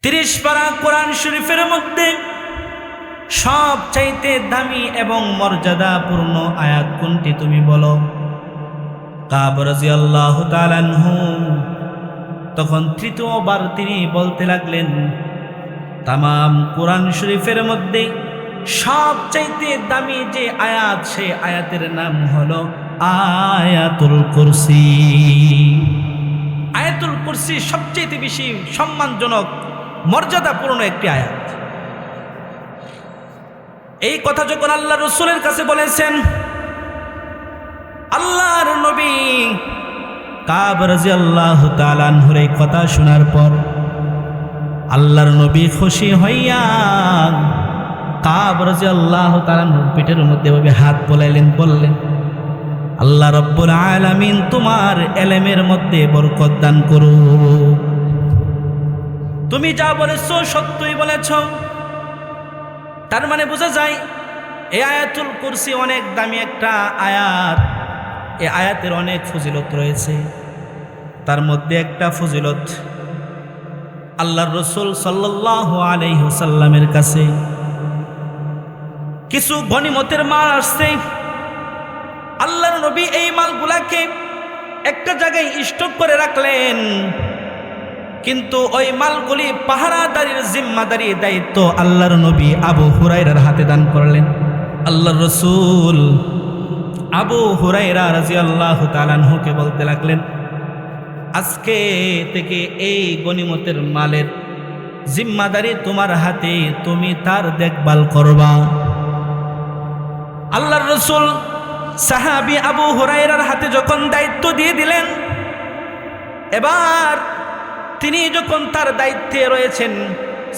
30 পারা কোরআন শরীফের মধ্যে সবচাইতে দামি এবং মর্যাদাপূর্ণ আয়াত কোনটি তুমি বলো? কাব রাদিয়াল্লাহু তাআলা আনহু তখন তৃতীয়বার তিনি বলতে লাগলেন, তামাম কোরআন শরীফের মধ্যে সবচাইতে দামি যে আয়াত, সেই আয়াতের নাম হলো আয়াতুল কুরসি। আয়াতুল কুরসি সবচাইতে বেশি সম্মানজনক মর্যাদাপূর্ণ একটি আয়াত। এই কথা যখন আল্লাহ রাসূলের কাছে বলেছেন, আল্লাহর নবী কাব রাদিয়াল্লাহু তাআলা আনহুর এই কথা শোনার পর আল্লাহর নবী খুশি হইয়া কাব রাদিয়াল্লাহু তাআলা আনহুর পিঠের মধ্যে ভাবে হাত বোলাইলেন, বললেন, আল্লাহ রাব্বুল আলামিন তোমার ইলমের মধ্যে বরকত দান করুক। তুমি যা বলেছো সত্যই বলেছ। তার মানে বোঝা যায় এই আয়াতুল কুরসি অনেক দামি একটা আয়াত। এই আয়াতের অনেক ফজিলত রয়েছে। তার মধ্যে একটা ফজিলত, আল্লাহর রাসূল সাল্লাল্লাহু আলাইহি ওয়াসাল্লামের কাছে কিছু গনিমতের মাল আসছে। আল্লাহর নবী এই মালগুলাকে একটা জায়গায় স্টক করে রাখলেন, কিন্তু ওই মালগুলি পাহারাদারির জিম্মাদারি দায়িত্ব আল্লাহর নবী আবু হুরায়রার হাতে দান করলেন। আল্লাহর রাসূল আবু হুরায়রা রাদিয়াল্লাহু তাআলা আনহুকে বলতে লাগলেন, আজকে থেকে এই গনিমতের মালের জিম্মাদারি তোমার হাতে, তুমি তার দেখভাল করবা। আল্লাহর রাসূল সাহাবী আবু হুরায়রার হাতে যখন দায়িত্ব দিয়ে দিলেন, এবার তিনি যখন তার দায়িত্বে রয়েছেন,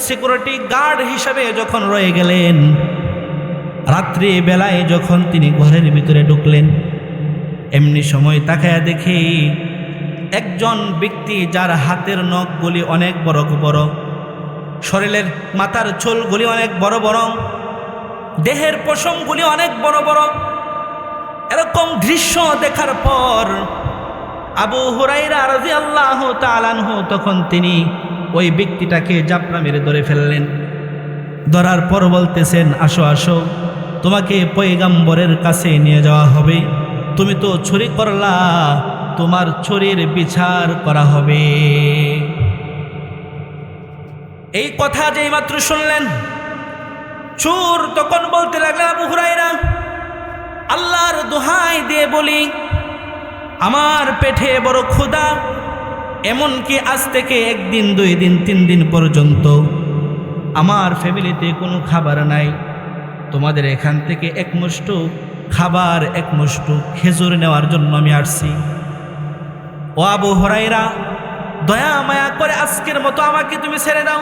সিকিউরিটি গার্ড হিসাবে যখন রয়ে গেলেন, রাত্রি বেলায় যখন তিনি ঘরের ভিতরে ঢুকলেন, এমনি সময় তাকায়া দেখে একজন ব্যক্তি যার হাতের নখগুলি অনেক বড় বড়, শরীরের মাথার চুলগুলি অনেক বড় বড়, দেহের পশমগুলি অনেক বড় বড়। এরকম দৃশ্য দেখার পর আবু হুরায়রা রাদিয়াল্লাহু তাআলা আনহু তখন তিনি ওই ব্যক্তিটাকে জাপড়া মেরে ধরে ফেললেন। ধরার পর বলতেছেন, আসো আসো, তোমাকে পয়গম্বরের কাছে নিয়ে যাওয়া হবে। তুমি তো চুরি করলা, তোমার চুরির বিচার করা হবে। এই কথা যেই মাত্র শুনলেন, চোর তখন বলতে লাগলেন, আবু হুরায়রা, আল্লাহর দোহাই দিয়ে বলি, আমার পেটে বড় ক্ষুধা, এমনকি আজ থেকে 1 দিন 2 দিন 3 দিন পর্যন্ত আমার ফ্যামিলিতে কোনো খাবার নাই। তোমাদের এখান থেকে 1 মুষ্টি খাবার, 1 মুষ্টি খেজুর নেওয়ার জন্য আমি আসছি। ও আবু হুরায়রা, দয়া মায়া করে আজকের মতো আমাকে তুমি ছেড়ে দাও,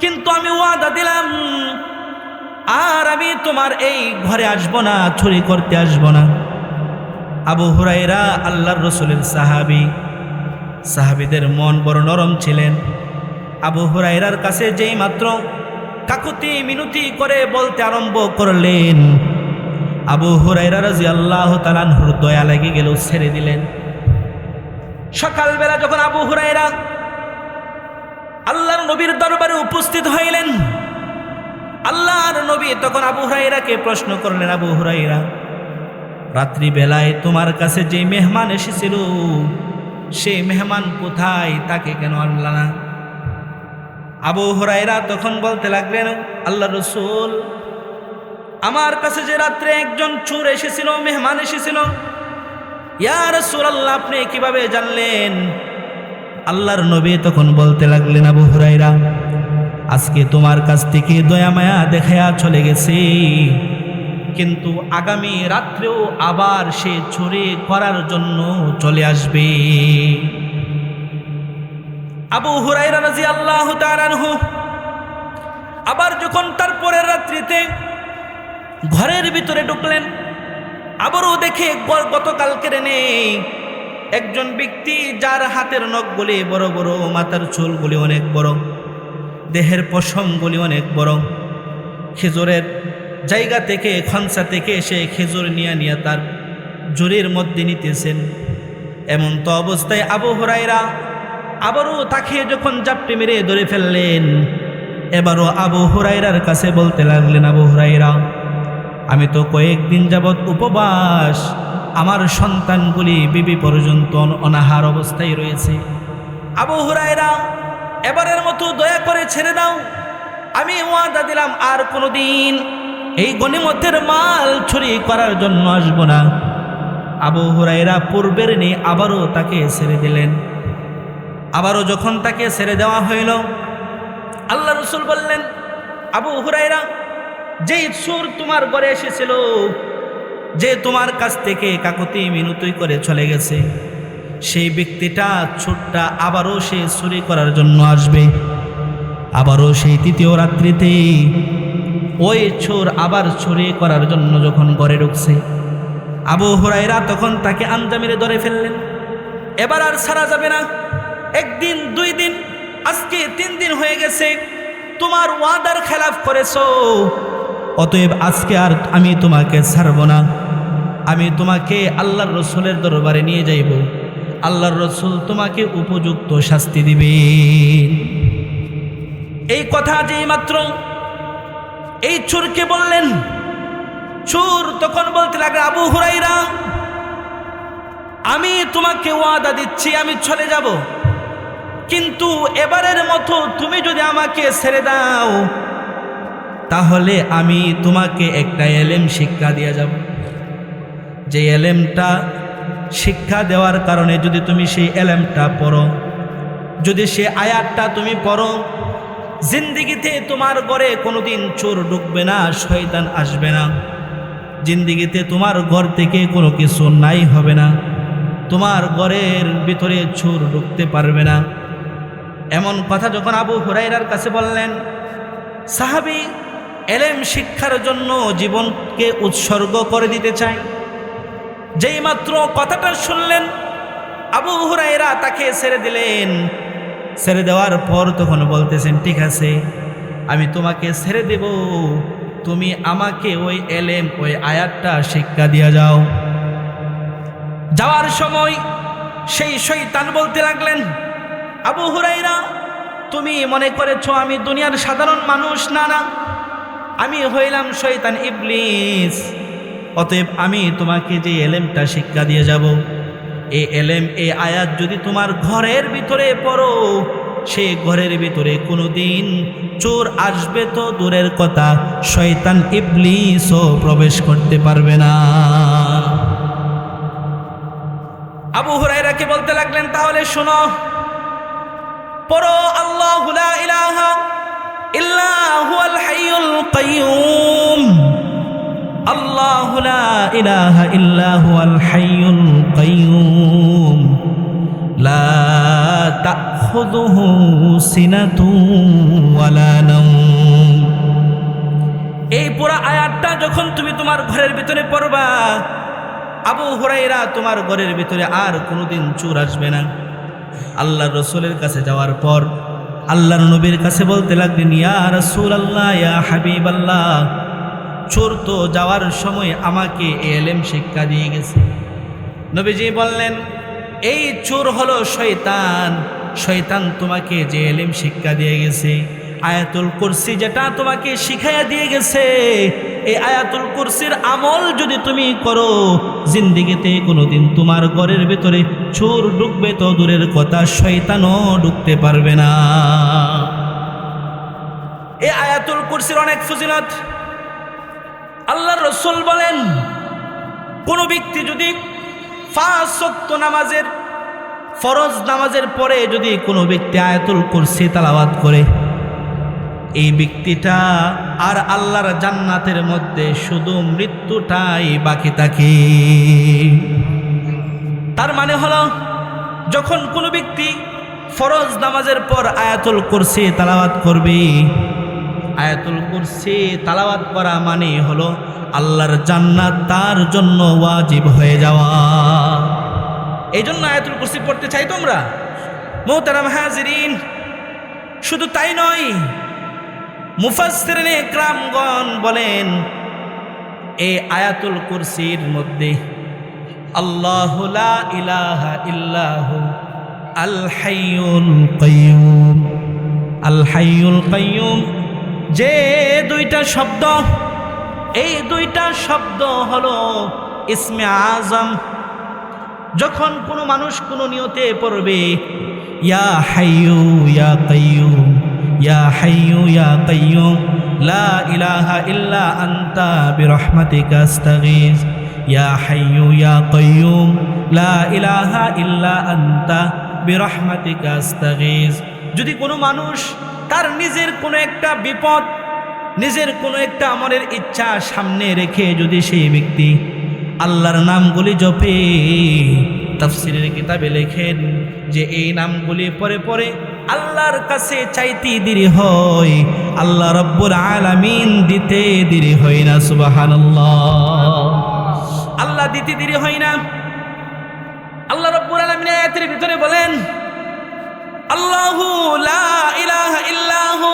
কিন্তু আমি ওয়াদা দিলাম আর আমি তোমার এই ঘরে আসবো না, চুরি করতে আসবো না। আবু হুরায়রা আল্লাহর রাসূলের সাহাবী, সাহাবীদের মন বড় নরম ছিলেন। আবু হুরায়রার কাছে যেই মাত্র কাকুতি মিনতি করে বলতে আরম্ভ করলেন, আবু হুরায়রা রাদিয়াল্লাহু তাআলা আনহুর দয়া লেগে গেল, ছেড়ে দিলেন। সকালবেলা যখন আবু হুরায়রা আল্লাহর নবীর দরবারে উপস্থিত হইলেন, আল্লাহর নবী তখন আবু হুরায়রাকে প্রশ্ন করলেন, আবু হুরায়রা, রাত্রি বেলায় তোমার কাছে যে মেহমান এসেছিল, সেই মেহমান কোথায়? তাকে কেন আনলা না? আবু হুরায়রা তখন বলতে লাগলেন, আল্লাহর রাসূল, আমার কাছে যে রাত্রে একজন চোর এসেছিল, মেহমান এসেছিল। ইয়া রাসূলুল্লাহ, আপনি কিভাবে জানলেন? আল্লাহর নবী তখন বলতে লাগলেন, আবু হুরায়রা, আজকে তোমার কাছ থেকে দয়া মায়া দেখায়া চলে গেছে, কিন্তু আগামী রাত্রেও আবার সে চুরি করার জন্য চলে আসবে। আবু হুরায়রা রাদিয়াল্লাহু তাআলা আনহু আবার যখন তার পরের রাত্রিতে ঘরের ভিতরে ঢুকলেন, আবারও দেখে গতকালকের নেই একজন ব্যক্তি যার হাতের নখগুলি বড় বড়, মাথার চুলগুলি অনেক বড়, দেহের পশমগুলি অনেক বড়, খেজুরের জায়গা থেকে, খনসা থেকে সে খেজুর নিয়ে তার ঝুড়ির মধ্যে নিতেছেন। এমন তো অবস্থায় আবু হুরায়রা আবারও তাকে যখন জাপটে মেরে ধরে ফেললেন, এবারও আবু হুরায়রার কাছে বলতে লাগলেন, আবু হুরায়রা, আমি তো কয়েকদিন যাবৎ উপবাস, আমার সন্তানগুলি বিবি পর্যন্ত অনাহার অবস্থায় রয়েছে। আবু হুরায়রা, এবারের মতো দয়া করে ছেড়ে দাও, আমি ওয়াদা দিলাম আর কোনোদিন এই গনিমতের মাল চুরি করার জন্য আসবো না। আবু হুরায়রা পূর্বের নিয়ে আবারও তাকে ছেড়ে দিলেন। আবারও যখন তাকে ছেড়ে দেওয়া হইল, আল্লাহ রাসূল বললেন, আবু হুরায়রা, যেই চোর তোমার ঘরে এসেছিল, যে তোমার কাছ থেকে কাকুতি মিনতি করে চলে গেছে, সেই ব্যক্তিটা চোরটা আবারও সে চুরি করার জন্য আসবে। আবারও সেই তৃতীয় রাত্রিতে ওই চোর আবার চুরি করার জন্য যখন ঘরে ঢুকছে, আবু হুরায়রা তখন তাকে আঞ্জা মেরে ধরে ফেললেন। এবার আর ছাড়া যাবে না, একদিন, 2 দিন, আজকে 3 দিন হয়ে গেছে, তোমার ওয়াদার খেলাফ করেছো, অতএব আজকে আর আমি তোমাকে ছাড়ব না। আমি তোমাকে আল্লাহর রসুলের দরবারে নিয়ে যাইব, আল্লাহর রসুল তোমাকে উপযুক্ত শাস্তি দিবে। এই কথা যেই মাত্র এই চোরকে বললেন, চোর তখন বলতে লাগলো, আবু হুরায়রা, আমি তোমাকে ওয়াদা দিচ্ছি আমি চলে যাব, কিন্তু এবারের মতো তুমি যদি আমাকে ছেড়ে দাও, তাহলে আমি তোমাকে একটা এলেম শিক্ষা দিয়ে যাব। যে এলেমটা শিক্ষা দেওয়ার কারণে যদি তুমি সেই এলেমটা পড়ো, যদি সে আয়াতটা তুমি পড়ো, জিন্দিগিতে তোমার ঘরে কোনোদিন চোর ঢুকবে না, শয়তান আসবে না, জিন্দিগিতে তোমার ঘর থেকে কোনো কিছু নাই হবে না, তোমার ঘরের ভিতরে চোর ঢুকতে পারবে না। এমন কথা যখন আবু হুরায়রার কাছে বললেন, সাহাবী এলেম শিক্ষার জন্য জীবনকে উৎসর্গ করে দিতে চায়। যেই মাত্র কথাটা শুনলেন, আবু হুরায়রা তাকে ছেড়ে দিলেন। ছেড়ে দেওয়ার পর তখন বলতেছেন, ঠিক আছে, আমি তোমাকে ছেড়ে দেব, তুমি আমাকে ওই এলেম, ওই আয়াতটা শিক্ষা দিয়া যাও। যাওয়ার সময় সেই শয়তান বলতে লাগলেন, আবু হুরায়রা, তুমি মনে করেছো আমি দুনিয়ার সাধারণ মানুষ? না না, আমি হইলাম শয়তান ইবলিস। অতএব আমি তোমাকে যে এলেমটা শিক্ষা দিয়ে যাব, এই এলেম, এই আয়াত যদি তোমার ঘরের ভিতরে পড়ো, সেই ঘরের ভিতরে কোনোদিন চোর আসবে তো দূরের কথা, শয়তান ইবলিসও প্রবেশ করতে পারবে না। আবু হুরায়রাকে বলতে লাগলেন, তাহলে শোনো, পড়ো, আল্লাহু লা ইলাহা ইল্লা হুয়াল হাইয়ুল কাইয়্যুম, আল্লাহু লা ইলাহা ইল্লা হুয়াল হাইয়ুল কাইয়্যুম, লা তাখুযুহু সিনাতুন ওয়ালা নাওম। এই পুরো আয়াতটা যখন তুমি তোমার ঘরের ভিতরে পড়বা, আবু হুরায়রা, তোমার ঘরের ভিতরে আর কোনোদিন চোর আসবে না। আল্লাহর রসুলের কাছে যাওয়ার পর আল্লাহর নবীর কাছে বলতে লাগলেন, ইয়া রাসূলুল্লাহ, ইয়া হাবিবাল্লাহ, চোর তো যাওয়ার সময় আমাকে এলেম শিক্ষা দিয়ে গেছে। নবীজি বললেন, এই চোর হলো শয়তান, শয়তান তোমাকে যে এলেম শিক্ষা দিয়ে গেছে, আয়াতুল কুরসি যেটা তোমাকে শিখাইয়া দিয়ে গেছে, এই আয়াতুল কুরসির আমল যদি তুমি করো, জিন্দিগিতে কোনোদিন তোমার ঘরের ভিতরে চোর ঢুকবে তো দূরের কথা, শয়তানও ঢুকতে পারবে না। এই আয়াতুল কুরসির অনেক ফজিলত। আল্লাহর রাসূল বলেন, কোন ব্যক্তি যদি 5 ওয়াক্ত নামাজের, ফরজ নামাজের পরে যদি কোনো ব্যক্তি আয়াতুল কুরসি তেলাওয়াত করে, এই ব্যক্তিটা আর আল্লাহর জান্নাতের মধ্যে শুধু মৃত্যুটাই বাকি থাকে। তার মানে হলো, যখন কোনো ব্যক্তি ফরজ নামাজের পর আয়াতুল কুরসি তেলাওয়াত করবে, আয়াতুল কুরসি তেলাওয়াত করা মানে হলো আল্লাহর জান্নাত তার জন্য ওয়াজিব হয়ে যাওয়া। এই জন্য আয়াতুল কুরসি পড়তে চাই তোমরা, মুহতারাম হাজিরিন। শুধু তাই নয়, মুফাসসিরিনে ইকরামগণ বলেন, এই আয়াতুল কুরসির মধ্যে আল্লাহু লা ইলাহা ইল্লাহু আল হাইয়ুল কাইয়ুম। আল হাইয়ুল কাইয়ুম যে দুইটা শব্দ, এই দুইটা শব্দ হলো ইসমে আজম। যখন কোনো মানুষ কোনো নিয়তে পড়বে ইয়া হাইয়ু ইয়া কাইয়ুম, ইয়া হাইয়ু ইয়া কাইয়ুম লা ইলাহা ইল্লা আনতা বিরহমাতিকা আস্তাগীথ, ইয়া হাইয়ু ইয়া কাইয়ুম লা ইলাহা ইল্লা আনতা বিরহমাতিকা আস্তাগীথ। যদি কোনো মানুষ তার নিজের কোনো একটা বিপদ, নিজের কোনো একটা আমলের ইচ্ছা সামনে রেখে যদি সেই ব্যক্তি আল্লাহর নামগুলি জপে, তাফসীরের কিতাবে লেখেন যে এই নামগুলি পরে পরে আল্লাহর কাছে চাইতে দেরি হয়, আল্লাহ রাব্বুল আলামিন দিতে দেরি হয় না। সুবহানাল্লাহ। আল্লাহ দিতে দেরি হয় না। আল্লাহ রাব্বুল আলামিন আয়াতের ভিতরে বলেন আল্লাহু লা ইলাহা ইল্লাহু,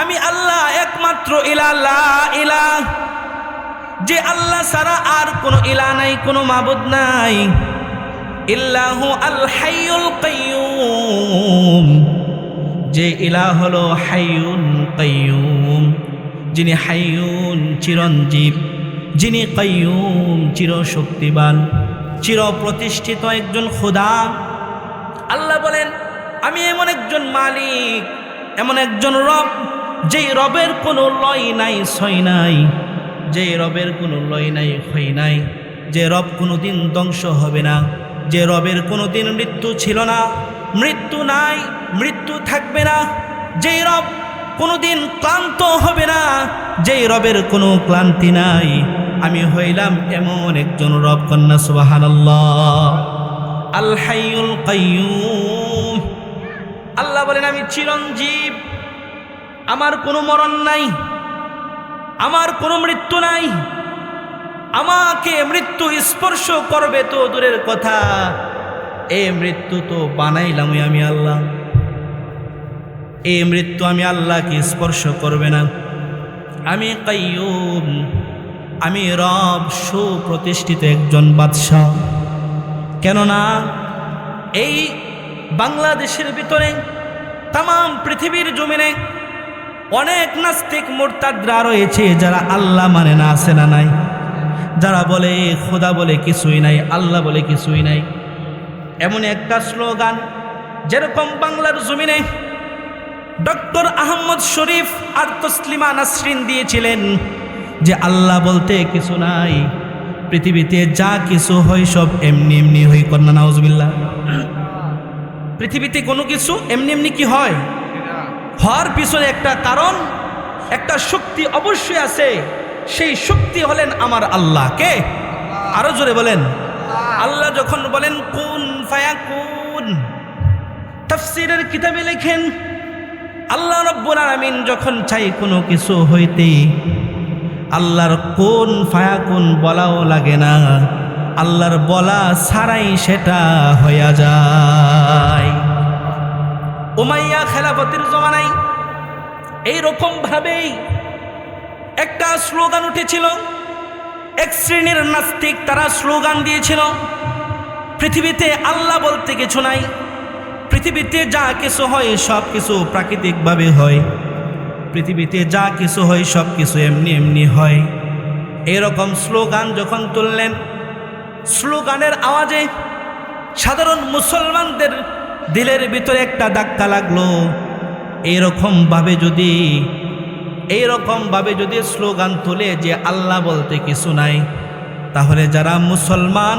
আমি আল্লাহ একমাত্র ইলাহ, লা ইলাহ, যে আল্লাহ ছাড়া আর কোনো ইলাহ নাই, কোনো মাবুদ নাই। ইল্লাহু আল হাইয়ুল কাইয়ুম, যে ইলাহ হলো হাইয়ুন কাইয়ুম, যিনি হাইয়ুন চিরঞ্জীব, যিনি কাইয়ুম চিরশক্তিবান, চিরপ্রতিষ্ঠিত একজন খোদা। আল্লাহ বলেন আমি এমন একজন মালিক, এমন একজন রব, যেই রবের কোনো লয় নাই ছয় নাই, যে রবের কোনো লয় নাই ক্ষয় নাই, যে রব কোনোদিন ধ্বংস হবে না, যে রবের কোনোদিন মৃত্যু ছিল না, মৃত্যু নাই, মৃত্যু থাকবে না, যেই রব কোনোদিন ক্লান্ত হবে না, যেই রবের কোনো ক্লান্তি নাই। আমি হইলাম এমন একজন রব। কন্যা সুবহানাল্লাহ। আল হাইয়ুল কাইয়ুম। আল্লাহ বলেন আমি চিরঞ্জীব, আমার কোনো মরণ নাই, আমার কোনো মৃত্যু নাই। আমাকে মৃত্যু স্পর্শ করবে তো দূরের কথা, এই মৃত্যু তো বানাইলাম আমি আল্লাহ, এই মৃত্যু আমি আল্লাহকে স্পর্শ করবে না। আমি কাইয়ুম, আমি রব, সুপ্রতিষ্ঠিত একজন বাদশাহ। কেননা এই বাংলাদেশের ভিতরে, তামাম পৃথিবীর জমিনে অনেক নাস্তিক মুরতাদরা রয়েছে যারা আল্লাহ মানে না, আছে না নাই? যারা বলে খোদা বলে কিছুই নাই, আল্লাহ বলে কিছুই নাই। এমন একটা স্লোগান যেরকম বাংলার জমিনে ডক্টর আহমদ শরীফ আর তসলিমা নাসরিন দিয়েছিলেন যে আল্লাহ বলতে কিছু নাই, পৃথিবীতে যা কিছু হয় সব এমনি এমনি হয়। কন্যা নাউজুবিল্লাহ। পৃথিবীতে কোনো কিছু এমনি এমনি কি হয়? হওয়ার পিছনে একটা কারণ, একটা শক্তি অবশ্যই আছে। সেই শক্তি হলেন আমার আল্লাহ। কে? আরো জোরে বলেন। আল্লাহ যখন বলেন কুন ফায়াকুন, তাফসীরের কিতাবে লেখেন আল্লাহ রাব্বুল আলামিন যখন চাই কোনো কিছু হইতে, আল্লাহর কুন ফায়াকুন বলাও লাগে না, আল্লাহর বলা ছাড়াই সেটা হইয়া যায়। উমাইয়া খেলাফতের জমানায় এইরকম ভাবেই একটা স্লোগান উঠেছিল। এক শ্রেণীর নাস্তিক তারা স্লোগান দিয়েছিল পৃথিবীতে আল্লাহ বলতে কিছু নাই, পৃথিবীতে যা কিছু হয় সব কিছু প্রাকৃতিকভাবে হয়, পৃথিবীতে যা কিছু হয় সব কিছু এমনি এমনি হয়। এরকম স্লোগান যখন তুললেন, স্লোগানের আওয়াজে সাধারণ মুসলমানদের দিলের ভিতরে একটা ধাক্কা লাগলো। এইরকমভাবে যদি স্লোগান তুলে যে আল্লাহ বলতে কিছু নাই, তাহলে যারা মুসলমান,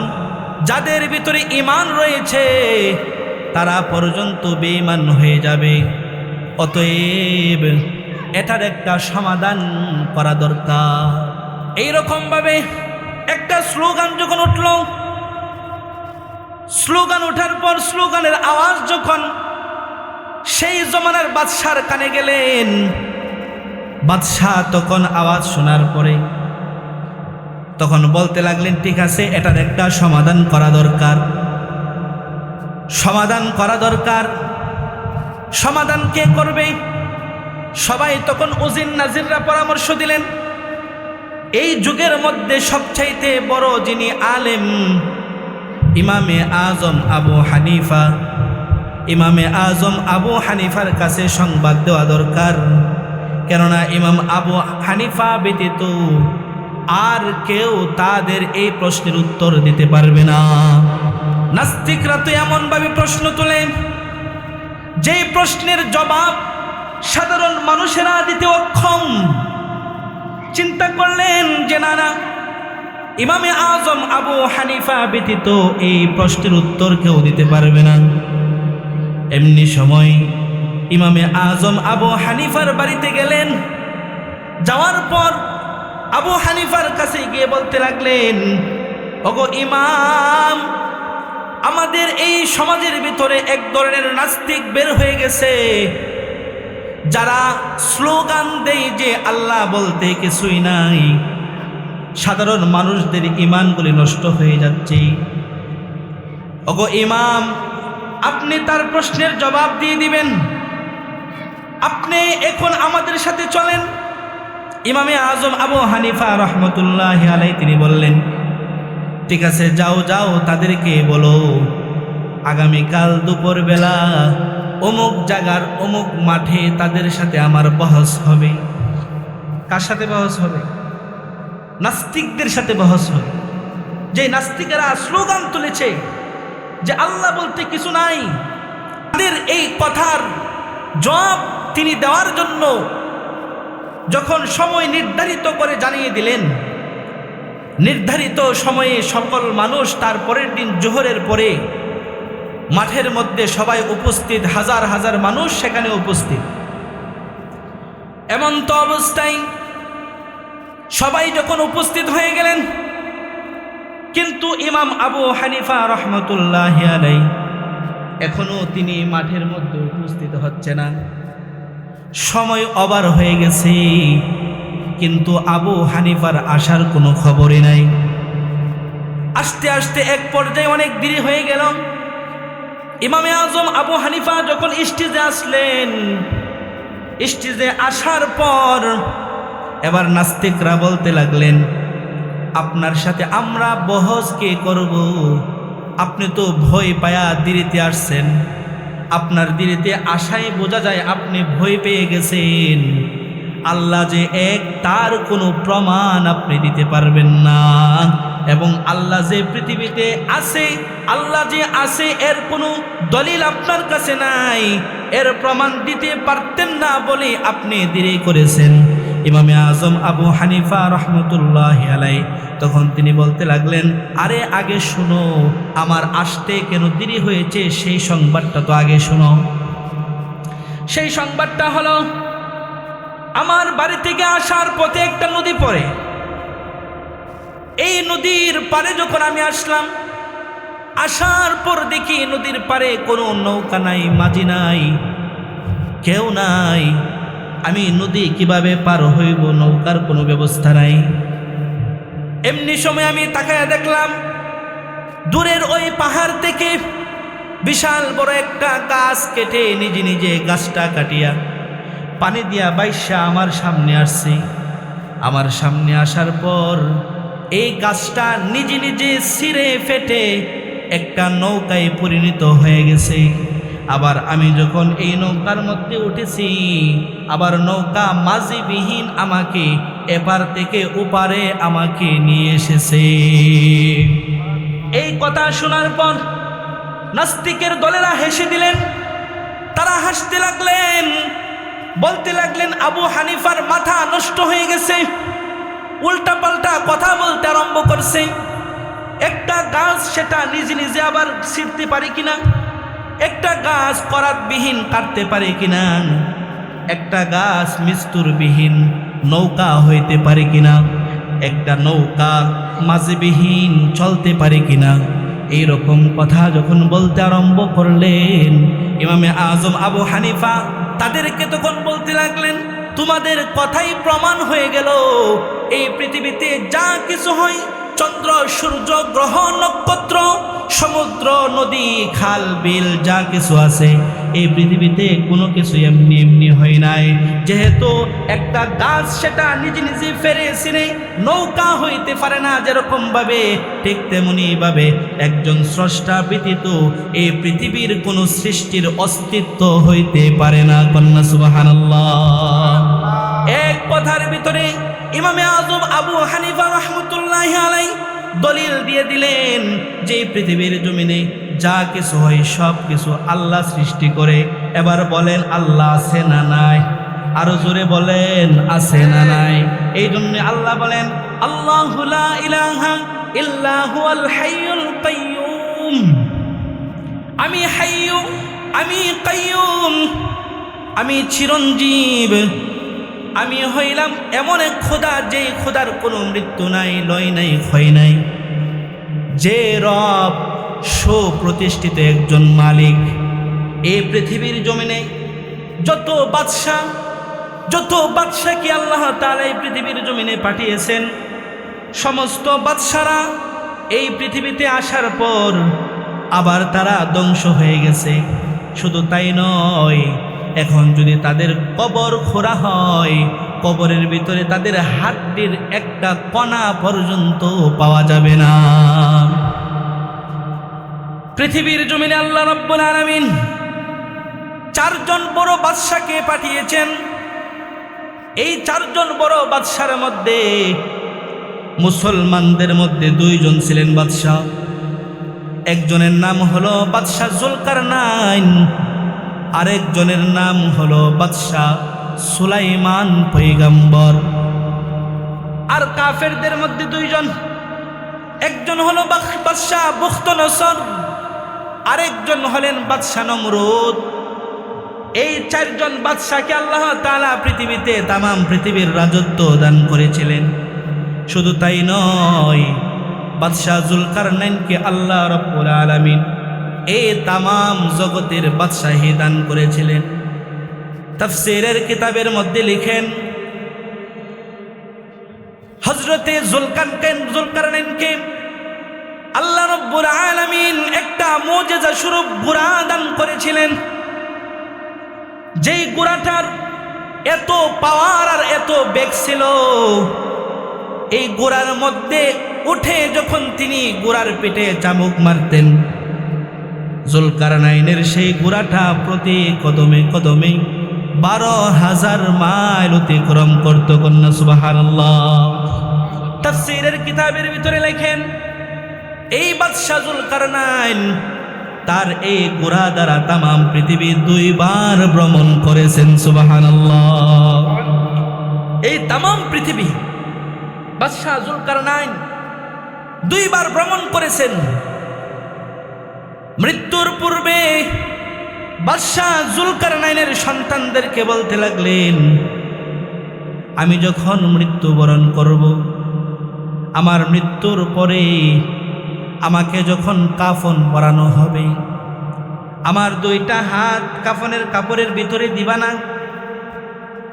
যাদের ভিতরে ঈমান রয়েছে, তারা পর্যন্ত বেঈমান হয়ে যাবে। অতএব এটার একটা সমাধান করা দরকার। এইরকমভাবে একটা স্লোগান যখন উঠল, স্লোগান ওঠার পর স্লোগানের আওয়াজ যখন সেই জমানার বাদশার কানে গেলেন, বাদশাহ তখন আওয়াজ শোনার পরে তখন বলতে লাগলেন ঠিক আছে, এটার একটা সমাধান করা দরকার, সমাধান করা দরকার। সমাধান কে করবে? সবাই তখন উজির নাজিররা পরামর্শ দিলেন এই যুগের মধ্যে সবচাইতে বড় যিনি আলেম, ইমামে আজম আবু হানিফা, ইমামে আজম আবু হানিফার কাছে সংবাদ দেওয়া দরকার। কেননা ইমাম আবু হানিফা ব্যতীত আর কেউ তাদের এই প্রশ্নের উত্তর দিতে পারবে না। নাস্তিকরা তো এমনভাবে প্রশ্ন তোলে, যেই প্রশ্নের জবাব সাধারণ মানুষেরা দিতে অক্ষম। চিন্তা করলেন যে না, ইমামে আজম আবু হানিফা ব্যতীত এই প্রশ্নের উত্তর কেউ দিতে পারবে না। এমনি সময় ইমামে আজম আবু হানিফার বাড়িতে গেলেন। যাওয়ার পর আবু হানিফার কাছে গিয়ে বলতে লাগলেন, ওগো ইমাম, আমাদের এই সমাজের ভিতরে এক ধরনের নাস্তিক বের হয়ে গেছে, যারা স্লোগান দেয় যে আল্লাহ বলতে কিছুই নাই। সাধারণ মানুষদের ঈমানগুলি নষ্ট হয়ে যাচ্ছে। ওগো ইমাম, আপনি তার প্রশ্নের জবাব দিয়ে দিবেন। আপনি এখন আমাদের সাথে চলেন। ইমামে আজম আবু হানিফা রহমতুল্লাহি আলাইহি তিনি বললেন, ঠিক আছে, যাও যাও, তাদেরকে বলো আগামীকাল দুপুরবেলা অমুক জায়গার অমুক মাঠে তাদের সাথে আমার বহস হবে। কার সাথে বহস হবে? নাস্তিকদের সাথে বহস হবে। যে নাস্তিকেরা স্লোগান তুলেছে যে আল্লাহ বলতে কিছু নাই, তাদের এই কথার জবাব তিনি দেওয়ার জন্য যখন সময় নির্ধারিত করে জানিয়ে দিলেন, নির্ধারিত সময়ে সকল মানুষ তার পরের দিন জোহরের পরে মাঠের মধ্যে সবাই উপস্থিত, হাজার হাজার মানুষ সেখানে উপস্থিত। এমন তো অবস্থায় সবাই যখন উপস্থিত হয়ে গেলেন, কিন্তু ইমাম আবু হানিফা রহমতুল্লাহি আলাইহি এখনো তিনি মাঠের মধ্যে উপস্থিত হচ্ছে না। সময় ওভার হয়ে গেছে, কিন্তু আবু হানিফার আসার কোনো খবরই নাই। আস্তে আস্তে এক পর্যায়ে অনেক দেরি হয়ে গেল। ইমামে আজম আবু হানিফা যখন স্টেজে আসলেন, স্টেজে আসার পর এবার নাস্তিকরা বলতে লাগলেন, আপনার সাথে আমরা বহস কে করব? আপনি তো ভয় পায়া দেরিতে আসছেন। আপনার দেরিতে আসায় বোঝা যায় আপনি ভয় পেয়ে গেছেন। আল্লাহ যে এক, তার কোনো প্রমাণ আপনি দিতে পারবেন না, এবং আল্লাহ যে পৃথিবীতে আছে, আল্লাহ যে আছে এর কোনো দলিল আপনার কাছে নাই, এর প্রমাণ দিতে পারতেন না বলে আপনি দেরি করেছেন। ইমামে আজম আবু হানিফা রহমতুল্লাহি আলাইহি তখন তিনি বলতে লাগলেন, আরে আগে শুনো, আমার আসতে কেন দেরি হয়েছে সেই সংবাদটা তো আগে শুনো। সেই সংবাদটা হলো, আমার বাড়ি থেকে আসার পথে একটা নদী পড়ে। এই নদীর পারে যখন আমি আসলাম, আসার পর দেখি নদীর পারে কোনো নৌকা নাই, মাঝি নাই, কেউ নাই। আমি নদী কিভাবে পার হইব? নৌকার কোনো ব্যবস্থা নাই। এমনি সময় আমি তাকায়া দেখলাম দূরের ওই পাহাড় থেকে বিশাল বড় একটা গাছ কেটে নিজে নিজে গাছটা কাটিয়া পানি দিয়া বাইশা আমার সামনে আসছে। আমার সামনে আসার পর এই গাছটা নিজে নিজে ছিঁড়ে ফেটে একটা নৌকায় পরিণত হয়ে গেছে। আবার আমি যখন এই নৌকার মধ্যে উঠেছি, আবার নৌকা মাঝিবিহীন আমাকে এপার থেকে ওপারে আমাকে নিয়ে এসেছে। এই কথা শোনার পর নাস্তিকের দলেরা হেসে দিলেন। তারা হাসতে লাগলেন, বলতে লাগলেন, আবু হানিফার মাথা নষ্ট হয়ে গেছে, উল্টা পাল্টা কথা বলতে আরম্ভ করছে। একটা গাছ সেটা নিজে নিজে আবার ছিঁড়তে পারে কিনা, একটা গাছ করাতবিহীন কাটতে পারে কিনা, একটা গাছ মিস্তুরবিহীন নৌকা হইতে পারে কিনা, একটা নৌকা মাঝবিহীন চলতে পারে কিনা, এইরকম কথা যখন বলতে আরম্ভ করলেন, ইমামে আজম আবু হানিফা তাদেরকে তখন বলতে লাগলেন, তোমাদের কথাই প্রমাণ হয়ে গেল এই পৃথিবীতে যা কিছু হয়, চন্দ্র, সূর্য, গ্রহ, নক্ষত্র সমুদ্র, নদী, খাল, বিল যা কিছু আছে এই পৃথিবীতে কোনো কিছু এমনি এমনি হয় নাই। যেহেতু একটা গাছ সেটা নিজে নিজে ফেরে ছিঁড়ে নৌকা হইতে পারে না যেরকম ভাবে, ঠিক তেমনি ভাবে একজন স্রষ্টা ব্যতীত এই পৃথিবীর কোনো সৃষ্টির অস্তিত্ব হইতে পারে না। কন্যা সুবহানাল্লাহ। এক কথার ভিতরে ইমামে আযম আবু হানিফা রাহমাতুল্লাহি আলাইহি দলিল দিয়ে দিলেন যে পৃথিবীর জমিনে যা কিছু হয় সব কিছু আল্লাহ সৃষ্টি করে। এবার বলেন আল্লাহ আছে না নাই? আরো জোরে বলেন আছে না নাই? এই জন্য আল্লাহ বলেন আল্লাহু লা ইলাহা ইল্লা হুয়াল হাইয়ুল কাইয়্যুম। আমি হাইয়্যু, আমি কাইয়্যুম, আমি চিরঞ্জীব। আমি হইলাম এমন এক খোদা যেই খোদার কোনো মৃত্যু নাই, লয় নাই, ক্ষয় নাই, যে রব সুপ্রতিষ্ঠিত একজন মালিক। এই পৃথিবীর জমিনে যত বাদশাকে আল্লাহ তাআলা এই পৃথিবীর জমিনে পাঠিয়েছেন, সমস্ত বাদশারা এই পৃথিবীতে আসার পর আবার তারা ধ্বংস হয়ে গেছে। শুধু তাই নয়, এখন যদি তাদের কবর খোঁড়া হয়, কবরের ভিতরে তাদের হাড্ডির একটা কণা পর্যন্ত পাওয়া যাবে না। পৃথিবীর জমিনে আল্লাহ রাব্বুল আলামিন চারজন বড় বাদশাকে পাঠিয়েছেন। এই চারজন বড় বাদশার মধ্যে মুসলমানদের মধ্যে দুইজন ছিলেন বাদশা। একজনের নাম হলো বাদশা জুলকারনাইন, আরেকজনের নাম হলো বাদশা সুলাইমান পয়গম্বর। আর কাফেরদের মধ্যে দুইজন, একজন হলো বাদশা বুখতনসর, আরেকজন হলেন বাদশা নমরুদ। এই চারজন বাদশাকে আল্লাহ তাআলা পৃথিবীতে তামাম পৃথিবীর রাজত্ব দান করেছিলেন। শুধু তাই নয়, বাদশা জুলকারনাইনকে আল্লাহ রাব্বুল আলামিন এই তামাম জগতের বাদশাহী দান করেছিলেন। তাফসীরের কিতাবের মধ্যে লিখেন হযরতে জুলকারনাইনকে আল্লাহ রাব্বুল আলামিন একটা মুজিজা স্বরূপ ঘোড়া দান করেছিলেন। যেই ঘোড়াটার এত পাওয়ার আর এত বেগ ছিল, এই ঘোড়ার মধ্যে উঠে যখন তিনি ঘোড়ার পেটে চাবুক মারতেন, জুলকারনাইনের সেই ঘোড়াটা প্রতি কদমে কদমে 12,000 মাইল অতিক্রম করত। কন্যা সুবহানাল্লাহ। তাফসীরের কিতাবের ভিতরে লেখেন এই বাদশা জুলকারনাইন তার এই ঘোড়া দ্বারা তামাম পৃথিবী 2 বার ভ্রমণ করেছেন। সুবহানাল্লাহ। এই তামাম পৃথিবী বাদশা জুলকারনাইন 2 বার ভ্রমণ করেছেন। মৃত্যুর পূর্বে বাদশা জুলকারনাইনের সন্তানদেরকে বলতে লাগলেন, আমি যখন মৃত্যুবরণ করব, আমার মৃত্যুর পরে আমাকে যখন কাফন পরানো হবে, আমার 2টা হাত কাফনের কাপড়ের ভিতরে দিবা না,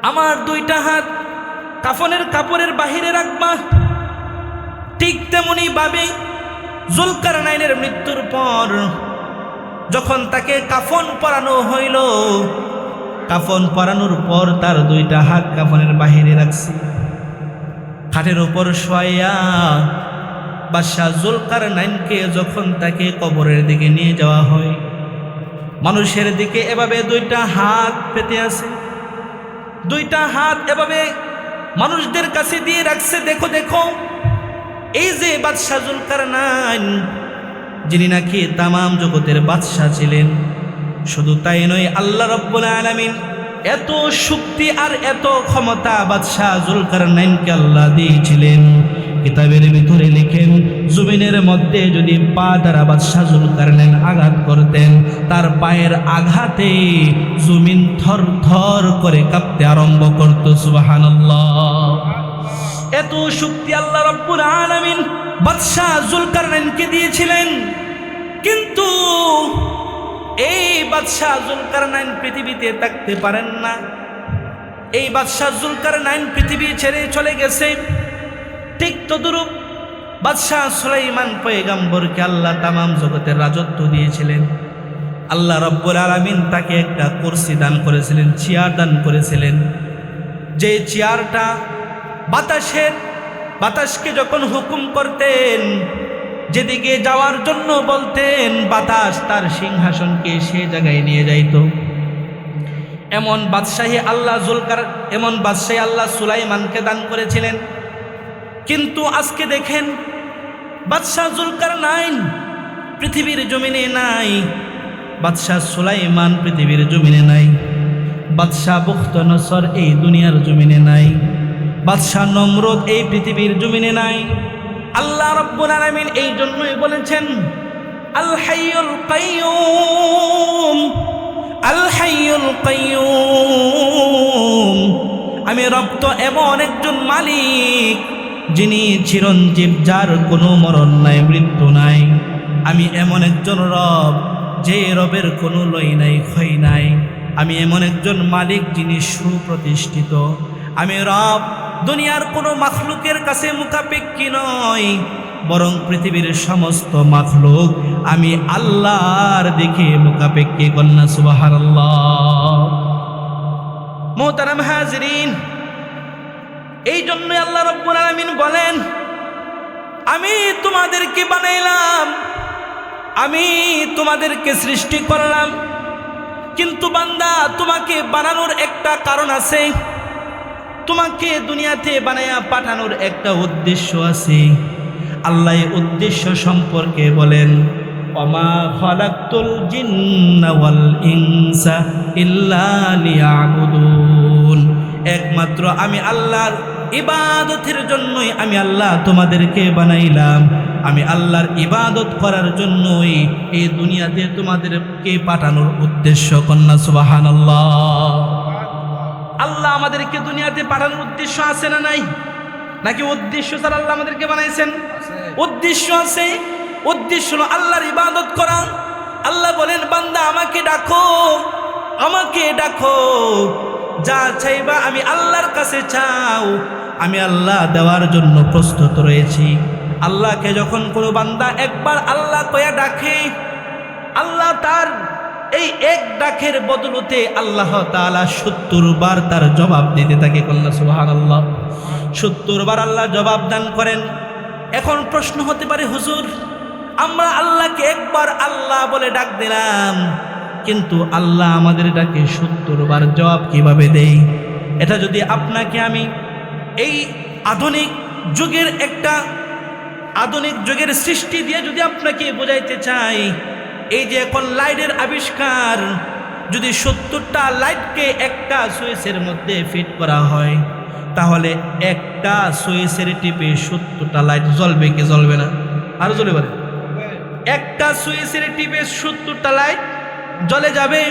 আমার 2টা হাত কাফনের কাপড়ের বাহিরে রাখবা। ঠিক তেমনি ভাবে জুলকারনাইনের মৃত্যুর পর যখন তাকে কাফন পরানো হইল, কাফন পরানোর পর তার 2টা হাত কাফনের বাহিরে রাখছে। খাটের উপর শোয়া বাদশা জুলকারনাইনকে যখন তাকে কবরের দিকে নিয়ে যাওয়া হয়, মানুষের দিকে এভাবে 2টা হাত পেতে আছে, 2টা হাত এভাবে মানুষদের কাছে দিয়ে রাখছে। দেখো দেখো, এই যে বাদশা জুলকারনাইন, যিনি নাকি তামাম জগতের বাদশা ছিলেন। শুধু তাই নয়, আল্লাহ রাব্বুল আলামিন এত শক্তি আর এত ক্ষমতা বাদশা জুলকারনাইনকে আল্লাহ দিয়েছিলেন। কিতাবের ভিতরে লিখেন জমিনের মধ্যে যদি পা দ্বারা বাদশা জুলকারনাইন আঘাত করতেন, তার পায়ের আঘাতে জমিন থর থর করে কাঁপতে আরম্ভ করত। সুবহানাল্লাহ। এত শক্তি আল্লাহ রাব্বুল আলামিন বাদশা জুলকারনাইনকে দিয়েছিলেন। কিন্তু এই বাদশা জুলকারনাইন পৃথিবীতে থাকতে পারেন না। এই বাদশা জুলকারনাইন পৃথিবী ছেড়ে চলে গেছে। ঠিক তদ্রূপ বাদশাহ সুলাইমান পয়গম্বরকে আল্লাহ তামাম জগতের রাজত্ব দিয়েছিলেন। আল্লাহ রব্বুল আলামিন তাকে একটা কুরসি দান করেছিলেন, চেয়ার দান করেছিলেন, যে চেয়ারটা বাতাসকে যখন হুকুম করতেন, যেদিকে যাওয়ার জন্য বলতেন, বাতাস তার সিংহাসনকে সে জায়গায় নিয়ে যাইত। এমন বাদশাহী আল্লাহ সুলাইমানকে দান করেছিলেন। কিন্তু আজকে দেখেন, বাদশাহ জুলকারনাইন পৃথিবীর জমিনে নাই, বাদশাহ সুলাইমান পৃথিবীর জমিনে নাই, বাদশাহ বুখতনসর এই দুনিয়ার জমিনে নাই, বাদশাহ নমরুদ এই পৃথিবীর জমিনে নাই। আল্লাহ রাব্বুল আলামিন এই জন্যই বলেছেন, আল হাইয়ুল কাইয়ুম, আল হাইয়ুল কাইয়ুম, আমি রব তো এমন একজন মালিক যিনি চিরঞ্জীব, যার কোনো মরণ নাই, মৃত্যু নাই। আমি এমন একজন রব যে রবের কোনো লয় নাই, ক্ষয় নাই। আমি এমন একজন মালিক যিনি সুপ্রতিষ্ঠিত। আমি রব দুনিয়ার কোনো মাখলুকের কাছে মুখাপেক্ষী নয়, বরং পৃথিবীর সমস্ত মাখলুক আমি আল্লাহর দিকে মুখাপেক্ষী। কন্যা সুবহানাল্লাহ। মুহতারাম হাজিরিন, এই জন্যই আল্লাহ রাব্বুল আলামিন বলেন, আমি তোমাদেরকে বানাইলাম, আমি তোমাদেরকে সৃষ্টি করলাম, কিন্তু বান্দা তোমাকে বানানোর একটা কারণ আছে, তোমাকে দুনিয়াতে বানায়া পাঠানোর একটা উদ্দেশ্য আছে। আল্লাহ এই উদ্দেশ্য সম্পর্কে বলেন, ওমা খালাকতুল জিন্না ওয়াল ইনসা ইল্লা লিয়াবুদুন, একমাত্র আমি আল্লাহর ইবাদতের জন্যই আমি আল্লাহ তোমাদেরকে বানাইলাম। আমি আল্লাহর ইবাদত করার জন্যই এই দুনিয়াতে তোমাদেরকে পাঠানোর উদ্দেশ্য। কন্যা সুবহানাল্লাহ। আল্লাহ আমাদেরকে দুনিয়াতে পাঠানোর উদ্দেশ্য আছে না নাই? নাকি উদ্দেশ্য ছাড়া আল্লাহ আমাদেরকে বানাইছেন? উদ্দেশ্য আছে। উদ্দেশ্য হলো আল্লাহর ইবাদত করা। আল্লাহ বলেন, বান্দা আমাকে ডাকো, আমাকে ডাকো, যা চাইবা আমি আল্লাহর কাছে চাও, আমি আল্লাহ দেওয়ার জন্য প্রস্তুত রয়েছি। আল্লাহকে যখন কোনো বান্দা একবার আল্লাহ কয়া ডাকে, আল্লাহ তার এই এক ডাকের বদলতে আল্লাহ তাআলা ৭০ বার তার জবাব দিতে থাকে। কন্যা সুবহানাল্লাহ। ৭০ বার আল্লাহ জবাব দান করেন। এখন প্রশ্ন হতে পারে, হুজুর আমরা আল্লাহকে একবার আল্লাহ বলে ডাক দিলাম, কিন্তু আল্লাহ আমাদের ডাকে ৭০ বার জবাব কিভাবে দেই? এটা যদি আপনাকে আমি এই আধুনিক যুগের সৃষ্টি দিয়ে যদি আপনাকে বোঝাইতে চাই, এই যে এখন লাইটের আবিষ্কার, যদি ৭০টা লাইটকে একটা সুইচের মধ্যে ফিট করা হয়, তাহলে একটা সুইচের টিপে ৭০টা লাইট জ্বলবে কি জ্বলবে না? আরো জ্বলে পারে? একটা সুইচের টিপে ৭০টা লাইট জ্বলে যাবে।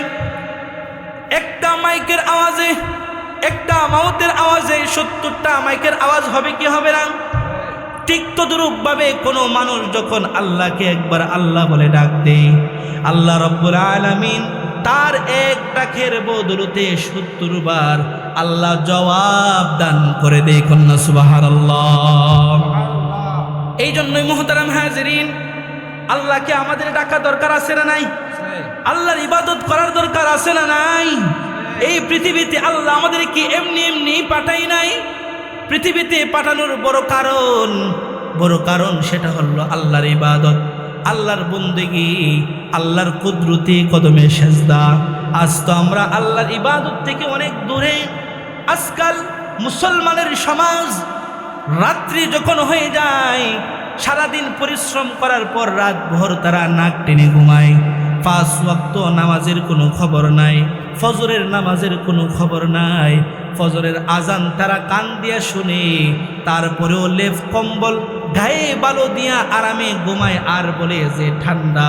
একটা মাইকের আওয়াজে, একটা মাউথের আওয়াজে ৭০টা মাইকের আওয়াজ হবে কি হবে না? ঠিক তদ্রূপভাবে কোনো মানুষ যখন আল্লাহকে একবার আল্লাহ বলে ডাক দেয়, আল্লাহ রাব্বুল আলামিন তার এক ডাকের বদলতে ৭০ বার আল্লাহ জবাব দান করে দেয়। কন্যা সুবহানাল্লাহ। এই জন্যই মুহতারাম হাজিরিন, আল্লাহকে আমাদের ডাকা দরকার আছে না নাই? আল্লাহর ইবাদত করার দরকার আছে না নাই? এই পৃথিবীতে আল্লাহ আমাদেরকে এমনি এমনি পাঠাই নাই। পৃথিবীতে পাঠানোর বড় কারণ সেটা হলো আল্লাহর ইবাদত, আল্লাহর বন্দেগী, আল্লাহর কুদরতি কদমে সেজদা। আজ তো আমরা আল্লাহর ইবাদত থেকে অনেক দূরে। আজকাল মুসলমানের সমাজ রাত্রি যখন হয়ে যায়, সারাদিন পরিশ্রম করার পর রাত ভোর তারা নাক টেনে ঘুমায়। ৫ ওয়াক্ত নামাজের কোনো খবর নাই, ফজরের নামাজের কোনো খবর নাই। ফজরের আজান তারা কান দিয়া শুনে, তারপরেও লেপ কম্বল গায়ে বালো দিয়া আরামে ঘুমায়, আর বলে যে ঠান্ডা।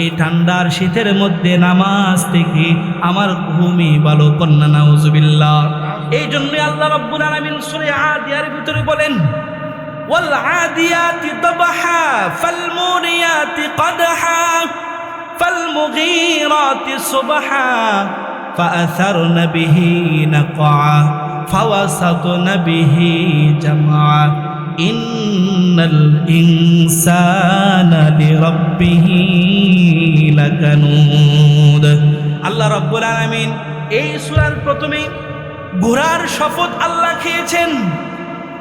এই ঠান্ডার শীতের মধ্যে নামাজ থেকে আমার ঘুমই ভালো। কন্যা নাউজুবিল্লাহ। এই জন্যই আল্লাহ রাব্বুল আলামিন সূরা আদিয়ার ভিতরে বলেন, ওয়াল আদিয়াতি দাবহা ফাল মুরিয়াতি কদহা ফাল মুগীরাতি সুবহা فأثرن به نقعا فوسطن به جمعا ইন্নাল ইনসানা লিরাব্বিহি লাকানুদ। আল্লাহ রাব্বুল আলামিন এই সূরার প্রথমে ঘোড়ার শপথ আল্লাহ খেয়েছেন।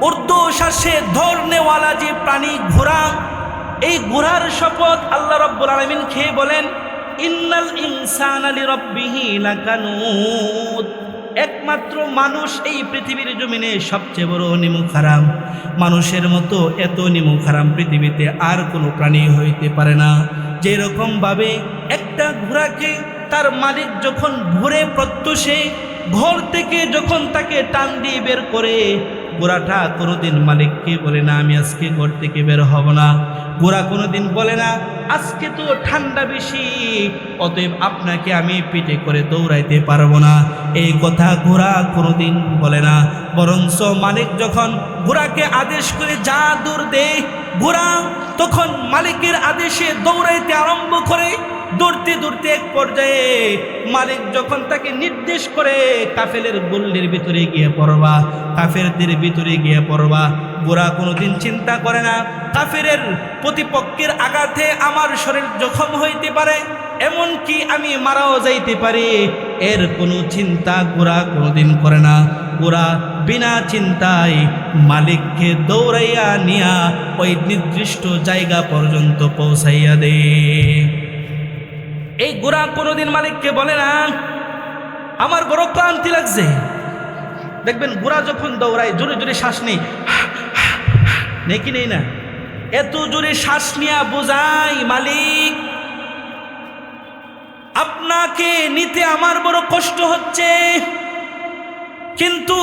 উর্দু শাসে ধরনেওয়ালা যে প্রাণী ঘোড়া, এই ঘোড়ার শপথ আল্লাহ রাব্বুল আলামিন খেয়ে বলেন ইন্নাল ইনসানা লিরাব্বিহি লাকানুদ। একমাত্র মানুষ এই পৃথিবীর জমিনে সবচেয়ে বড় নিমুখ হারাম। মানুষের মতো এত নিমুখ হারাম পৃথিবীতে আর কোনো প্রাণী হইতে পারে না। যেরকম ভাবে একটা ঘোড়াকে তার মালিক যখন ভোরে প্রত্যুষে ঘর থেকে যখন তাকে টান দিয়ে বের করে, ঘোড়াটা কোনোদিন মালিককে বলে না আমি আজকে ঘর থেকে বের হব না। ঘোড়া কোনোদিন বলে না আজকে তো ঠান্ডা বেশি, অতএব আপনাকে আমি পিঠে করে দৌড়াইতে পারবো না। এই কথা ঘোড়া কোনোদিন বলে না। বরঞ্চ মালিক যখন ঘোড়াকে আদেশ করে যা দৌড় দেয়, ঘোড়া তখন মালিকের আদেশে দৌড়াইতে আরম্ভ করে। দৌড়তে দৌড়তে এক পর্যায়ে মালিক যখন তাকে নির্দেশ করে কাফেলের গল্লির ভিতরে গিয়ে পড়বা, কাফেরদের ভিতরে গিয়ে পড়বা, ঘোড়া কোনোদিন চিন্তা করে না কাফেরের প্রতিপক্ষের আঘাতে আমার শরীর জখম হইতে পারে, এমনকি আমি মারাও যাইতে পারি, এর কোনো চিন্তা ঘোড়া কোনোদিন করে না। ঘোড়া বিনা চিন্তায় মালিককে দৌড়াইয়া নিয়া ওই নির্দিষ্ট জায়গা পর্যন্ত পৌঁছাইয়া দেয়। এই ঘোড়া কোনোদিন মালিককে বলে না আমার বড় ক্লান্তি লাগছে। দেখবেন ঘোড়া যখন দৌড়ায় জোরে জোরে শ্বাস নেই, কি নেই না, এত জোরে শ্বাস নিয়া বোঝাই মালিক আপনাকে নিতে আমার বড় কষ্ট হচ্ছে, কিন্তু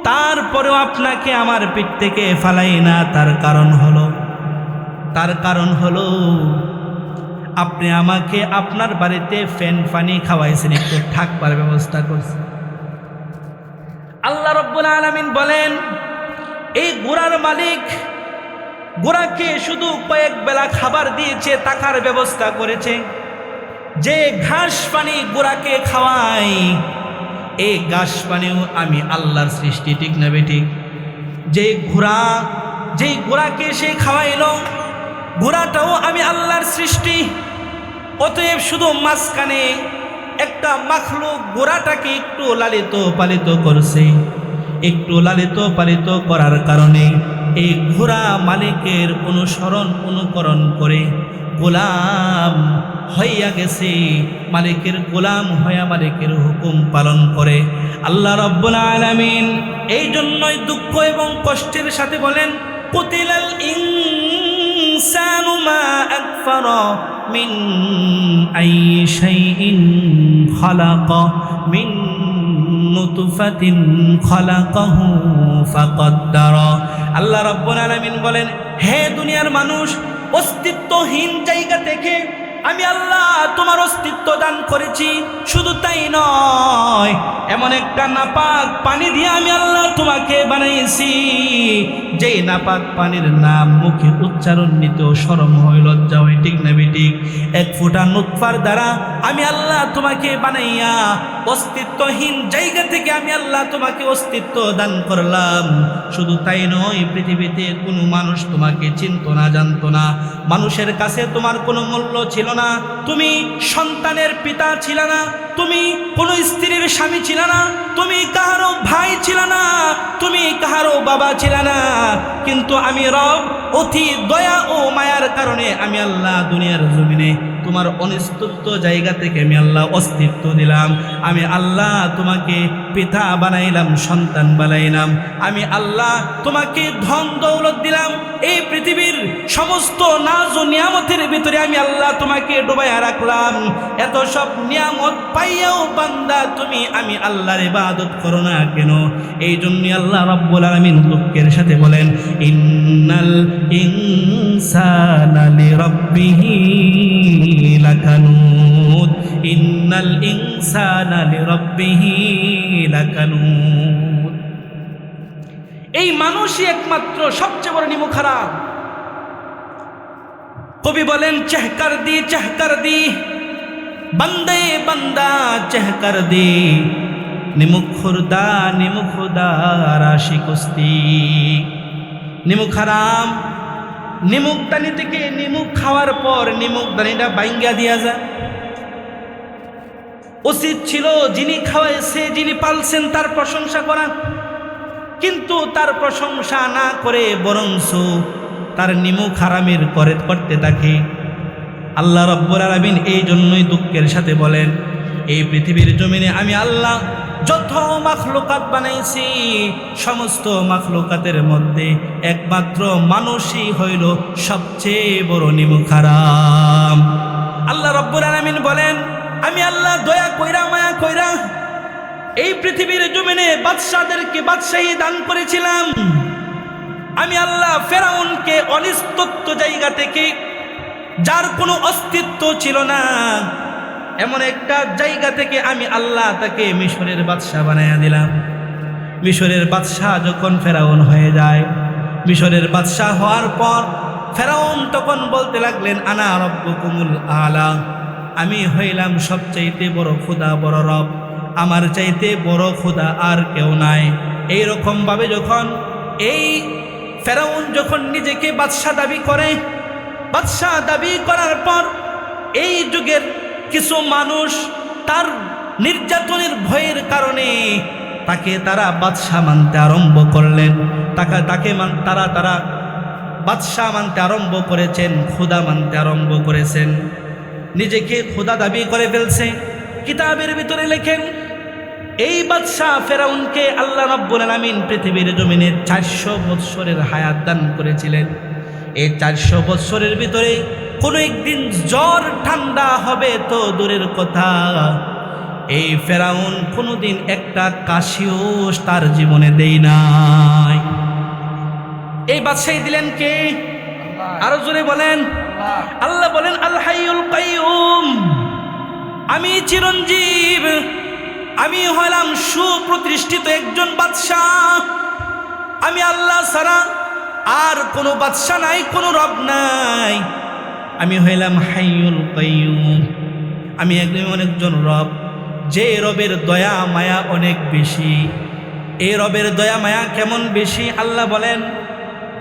তারপরেও আপনাকে আমার পিঠ থেকে ফালাই না। তার কারণ হলো আপনি আমাকে আপনার বাড়িতে ফ্যান পানি খাওয়াইছেন, একটু থাকবার ব্যবস্থা করছেন। আল্লাহ রাব্বুল আলামিন বলেন এই ঘোড়ার মালিক ঘোড়াকে শুধু কয়েক বেলা খাবার দিয়েছে, থাকার ব্যবস্থা করেছে। যে ঘাস পানি ঘোড়াকে খাওয়াই, এই ঘাস পানিও আমি আল্লাহর সৃষ্টি, ঠিক না বেঠিক? যেই ঘোড়াকে সে খাওয়াইল, ঘোড়াটাও আমি আল্লাহর সৃষ্টি। অতএব শুধু মাঝখানে একটা মাখলুক ঘোড়াটাকে একটু লালিত পালিত করছে। একটু লালিত পালিত করার কারণে এই ঘোড়া মালিকের অনুকরণ করে গোলাম হইয়া গেছে, মালিকের গোলাম হইয়া মালিকের হুকুম পালন করে। আল্লাহ রাব্বুল আলামিন এই জন্যই দুঃখ এবং কষ্টের সাথে বলেন কুতিলাল ইনসানু মা আকফারা মিন আইয়ি শাইইন খালাকা মিন নুতফাতিন খালাকাহু ফাকাদ্দারা। আল্লাহ রাব্বুল আলামিন বলেন হে দুনিয়ার মানুষ, অস্তিত্বহীন জায়গা থেকে আমি আল্লাহ তোমার অস্তিত্ব দান করেছি। শুধু তাই নয়, এমন একটা নাপাক পানি দিয়ে আমি আল্লাহ তোমাকে বানাইছি, যেই নাপাক পানির নাম মুখে উচ্চারণ নিতেও শরম হয়, লজ্জা হয়, ঠিক না বেঠিক? এক ফোঁটা নুতফার দ্বারা আমি আল্লাহ তোমাকে বানাইয়া অস্তিত্বহীন জায়গা থেকে আমি আল্লাহ তোমাকে অস্তিত্ব দান করলাম। শুধু তাই নয়, পৃথিবীতে কোনো মানুষ তোমাকে চিনত না, জানত না, মানুষের কাছে তোমার কোনো মূল্য ছিল না, তুমি সন্তানের পিতা ছিল না, তুমি কোনো স্ত্রীর স্বামী ছিল না, তুমি কাহারও ভাই ছিল না, তুমি কাহারও বাবা ছিল না। কিন্তু আমি রব অতি দয়া ও মায়ার কারণে আমি আল্লাহ দুনিয়ার জমিনে তোমার অনিস্তিত্ব জায়গা থেকে আমি আল্লাহ অস্তিত্ব দিলাম। আমি আল্লাহ তোমাকে পিতা বানাইলাম, সন্তান বানাইলাম। আমি আল্লাহ তোমাকে ধন দৌলত দিলাম। এই পৃথিবীর সমস্ত নাজ ও নিয়ামতের ভিতরে আমি আল্লাহ তোমাকে ডুবাইয়া রাখলাম। এত সব নিয়ামত পাইয়াও বান্দা তুমি আমি আল্লাহর ইবাদত করো না কেন? এই জন্য আল্লাহ রাব্বুল আলামিন দুঃখের সাথে বলেন ইন্নাল ইনসানা লিরাব্বিহি লাকানুদ। ইন্নাল ইনসানা লিরাব্বিহি লাকানুদ। এই মানুষই একমাত্র সবচেয়ে বড় নিমুখ হারাম। কবি বলেন চেহকার দি বন্দে বান্দা চেহকার দি নিমুখ খুরদা রাশি কুস্তি। নিমুখ হারাম। নিমুখদানি থেকে নিমুখ খাওয়ার পর নিমুখদানিটা বাইঙ্গা দিয়া যায়। উচিত ছিল যিনি খাওয়াইছে, যিনি পালছেন, তার প্রশংসা করা, কিন্তু তার প্রশংসা না করে বরঞ্চ তার নিমুখ হারামের করতে থাকে। আল্লাহ রাব্বুল আলামিন এই জন্যই দুঃখের সাথে বলেন, এই পৃথিবীর জমিনে আমি আল্লাহ যত মাখলুকাত বানাইছি, সমস্ত মাখলুকাতের মধ্যে একমাত্র মানুষই হইল সবচেয়ে বড় নিমুখ হারাম। আল্লাহ রাব্বুল আলামিন বলেন, আমি আল্লাহ দয়া কইরা মায়া কইরা এই পৃথিবীর জমিনে বাদশাদেরকে বাদশাহী দান করেছিলাম। আমি আল্লাহ ফেরাউনকে অনিস্তত্ব জায়গা থেকে, যার কোনো অস্তিত্ব ছিল না, এমন একটা জায়গা থেকে আমি আল্লাহ তাকে মিশরের বাদশাহ বানাইয়া দিলাম। মিশরের বাদশাহ যখন ফেরাউন হয়ে যায়, মিশরের বাদশাহ হওয়ার পর ফেরাউন তখন বলতে লাগলেন, আনা রব্বুকুমুল আলা, আমি হইলাম সবচাইতে বড় খোদা, বড় রব, আমার চাইতে বড় খোদা আর কেউ নাই। এইরকম ভাবে যখন এই ফেরাউন যখন নিজেকে বাদশাহ দাবি করে, বাদশাহ দাবি করার পর এই যুগের কিছু মানুষ তার নির্যাতনের ভয়ের কারণে তারা বাদশাহ মানতে আরম্ভ করলেন। তারা বাদশাহ মানতে আরম্ভ করেছেন, খোদা মানতে আরম্ভ করেছেন, নিজেকে খোদা দাবি করে ফেলছে। কিতাবের ভিতরে লেখেন, এই বাদশাহ ফেরাউনকে আল্লাহ রাব্বুল আলামিন পৃথিবীর জমিনে 400 বৎসরের হায়াত দান করেছিলেন। এই 400 বৎসরের ভিতরে কোনো একদিন জ্বর ঠান্ডা হবে তো দূরের কথা, এই ফেরাউন কোনোদিন একটা কাশিও তার জীবনে দেই নাই। এই বাদশাহী দিলেন কে? আরো জোরে বলেন। আল্লাহ বলেন, আল হাইয়ুল কাইয়ুম, আমি চিরঞ্জীব, আমি হলাম সুপ্রতিষ্ঠিত একজন বাদশাহ। আমি আল্লাহ ছাড়া আর কোনো বাদশাহ নাই, কোনো রব নাই। আমি হইলাম হাইয়ুল কাইয়ুম, আমি এমন একজন রব যে রবের দয়া মায়া অনেক বেশি। এই রবের দয়া মায়া কেমন বেশি? আল্লাহ বলেন,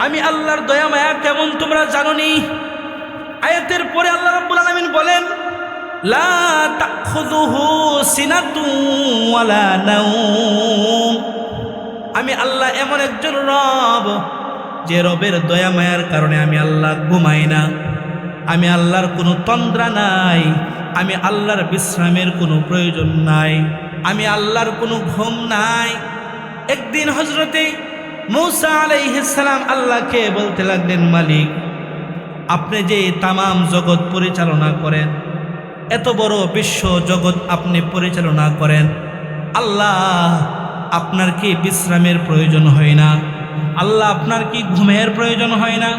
আমি আল্লাহর দয়া মায়া কেমন তোমরা জানো নি? আয়াতের পরে আল্লাহ রাব্বুল আলামিন বলেন, লা তাখুযুহু সিনাতুন ওয়ালা নাওম, আমি আল্লাহ এমন একজন রব যে রবের দয়া মায়ার কারণে আমি আল্লাহ ঘুমাই না। আমি আল্লাহর কোনো তন্দ্রা নাই, আমি আল্লাহর বিশ্রামের কোনো প্রয়োজন নাই, আমি আল্লাহর কোনো ঘুম নাই। একদিন হযরতে মূসা আলাইহিস সালাম আল্লাহকে বলতে লাগলেন, মালিক, আপনি যে তামাম জগৎ পরিচালনা করেন, এত বড় বিশ্ব জগৎ আপনি পরিচালনা করেন, আল্লাহ আপনার কি বিশ্রামের প্রয়োজন হয় না? আল্লাহ আপনার কি ঘুমের প্রয়োজন হয় না?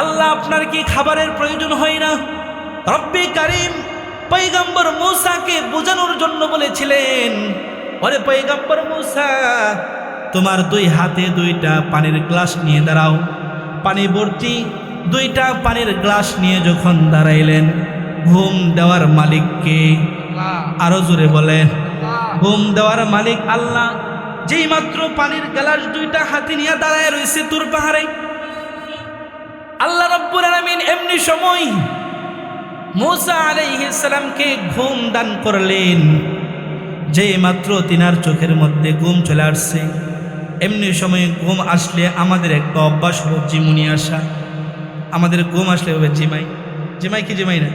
আল্লাহ আপনার কি খাবারের প্রয়োজন হয় না? রব্বে কারীম পয়গম্বর মূসাকে বোঝানোর জন্য বলেছিলেন, ওরে পয়গম্বর মূসা, তোমার 2 হাতে 2টা পানির গ্লাস নিয়ে দাঁড়াও। পানি ভর্তি 2টা পানির গ্লাস নিয়ে যখন দাঁড়াইলেন, ঘুম দেওয়ার মালিককে, আরো জোরে বলেন, ঘুম দেওয়ার মালিক আল্লাহ। যেই মাত্র পানির গ্লাস 2টা হাতে নিয়ে দাঁড়ায় রয়েছে তুর পাহাড়ে, আল্লাহ রাব্বুল আলামিন এমনি সময় মূসা আলাইহিস সালামকে ঘুম দান করলেন। যেই মাত্র তিনার চোখের মধ্যে ঘুম চলে আসছে, এমনি সময় ঘুম আসলে আমাদের একটা অভ্যাস হলো জিমুনি আসা। আমাদের ঘুম আসলে হবে জিমাই, জিমাই কি জিমাই না?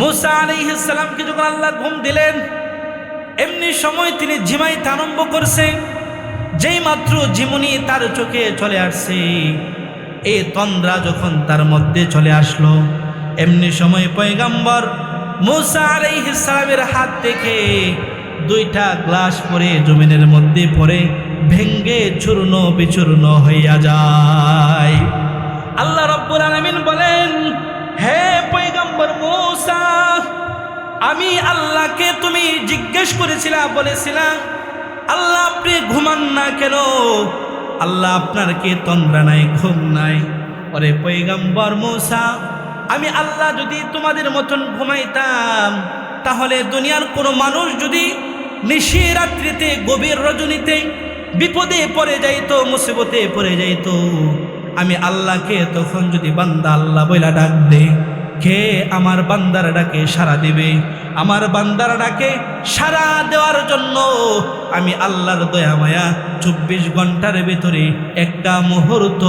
মূসা আলাইহিস সালামকে যখন আল্লাহ ঘুম দিলেন, এমনি সময় তিনি জিমাইতে আরম্ভ করছে। যেই মাত্র জিমুনি তার চোখে চলে আসছে, এই তন্দ্রা যখন তার মধ্যে চলে আসলো, এমনি সময় পয়গম্বর মূসা আলাইহিস সালামের হাত থেকে 2টা গ্লাস পরে জমিনের মধ্যে পড়ে ভেঙ্গে চূর্ণ বিচূর্ণ হইয়া যায়। আল্লাহ রাব্বুল আলামিন বলেন, হে পয়গম্বর মূসা, আমি আল্লাহকে তুমি জিজ্ঞেস করেছিলা, বলেছিলা, আল্লাহ আপনি ঘুমান না কেন? আল্লাহ আপনার কি তন্দ্রা নাই, ঘুম নাই? ওরে পয়গম্বর মূসা, আমি আল্লাহ যদি তোমাদের মতন ঘুমাইতাম, তাহলে দুনিয়ার কোনো মানুষ যদি নিশি রাত্রিতে গভীর রজনীতে বিপদে পড়ে যাইতো, মুসিবতে পড়ে যাইতো, আমি আল্লাহকে তখন যদি বান্দা আল্লাহ বইলা ডাক দে, কে আমার বান্দার ডাকে সাড়া দিবে? আমার বান্দার ডাকে সাড়া দেওয়ার জন্য আমি আল্লাহর দয়া মায়া 24 ঘন্টার ভিতরে একটা মুহূর্ত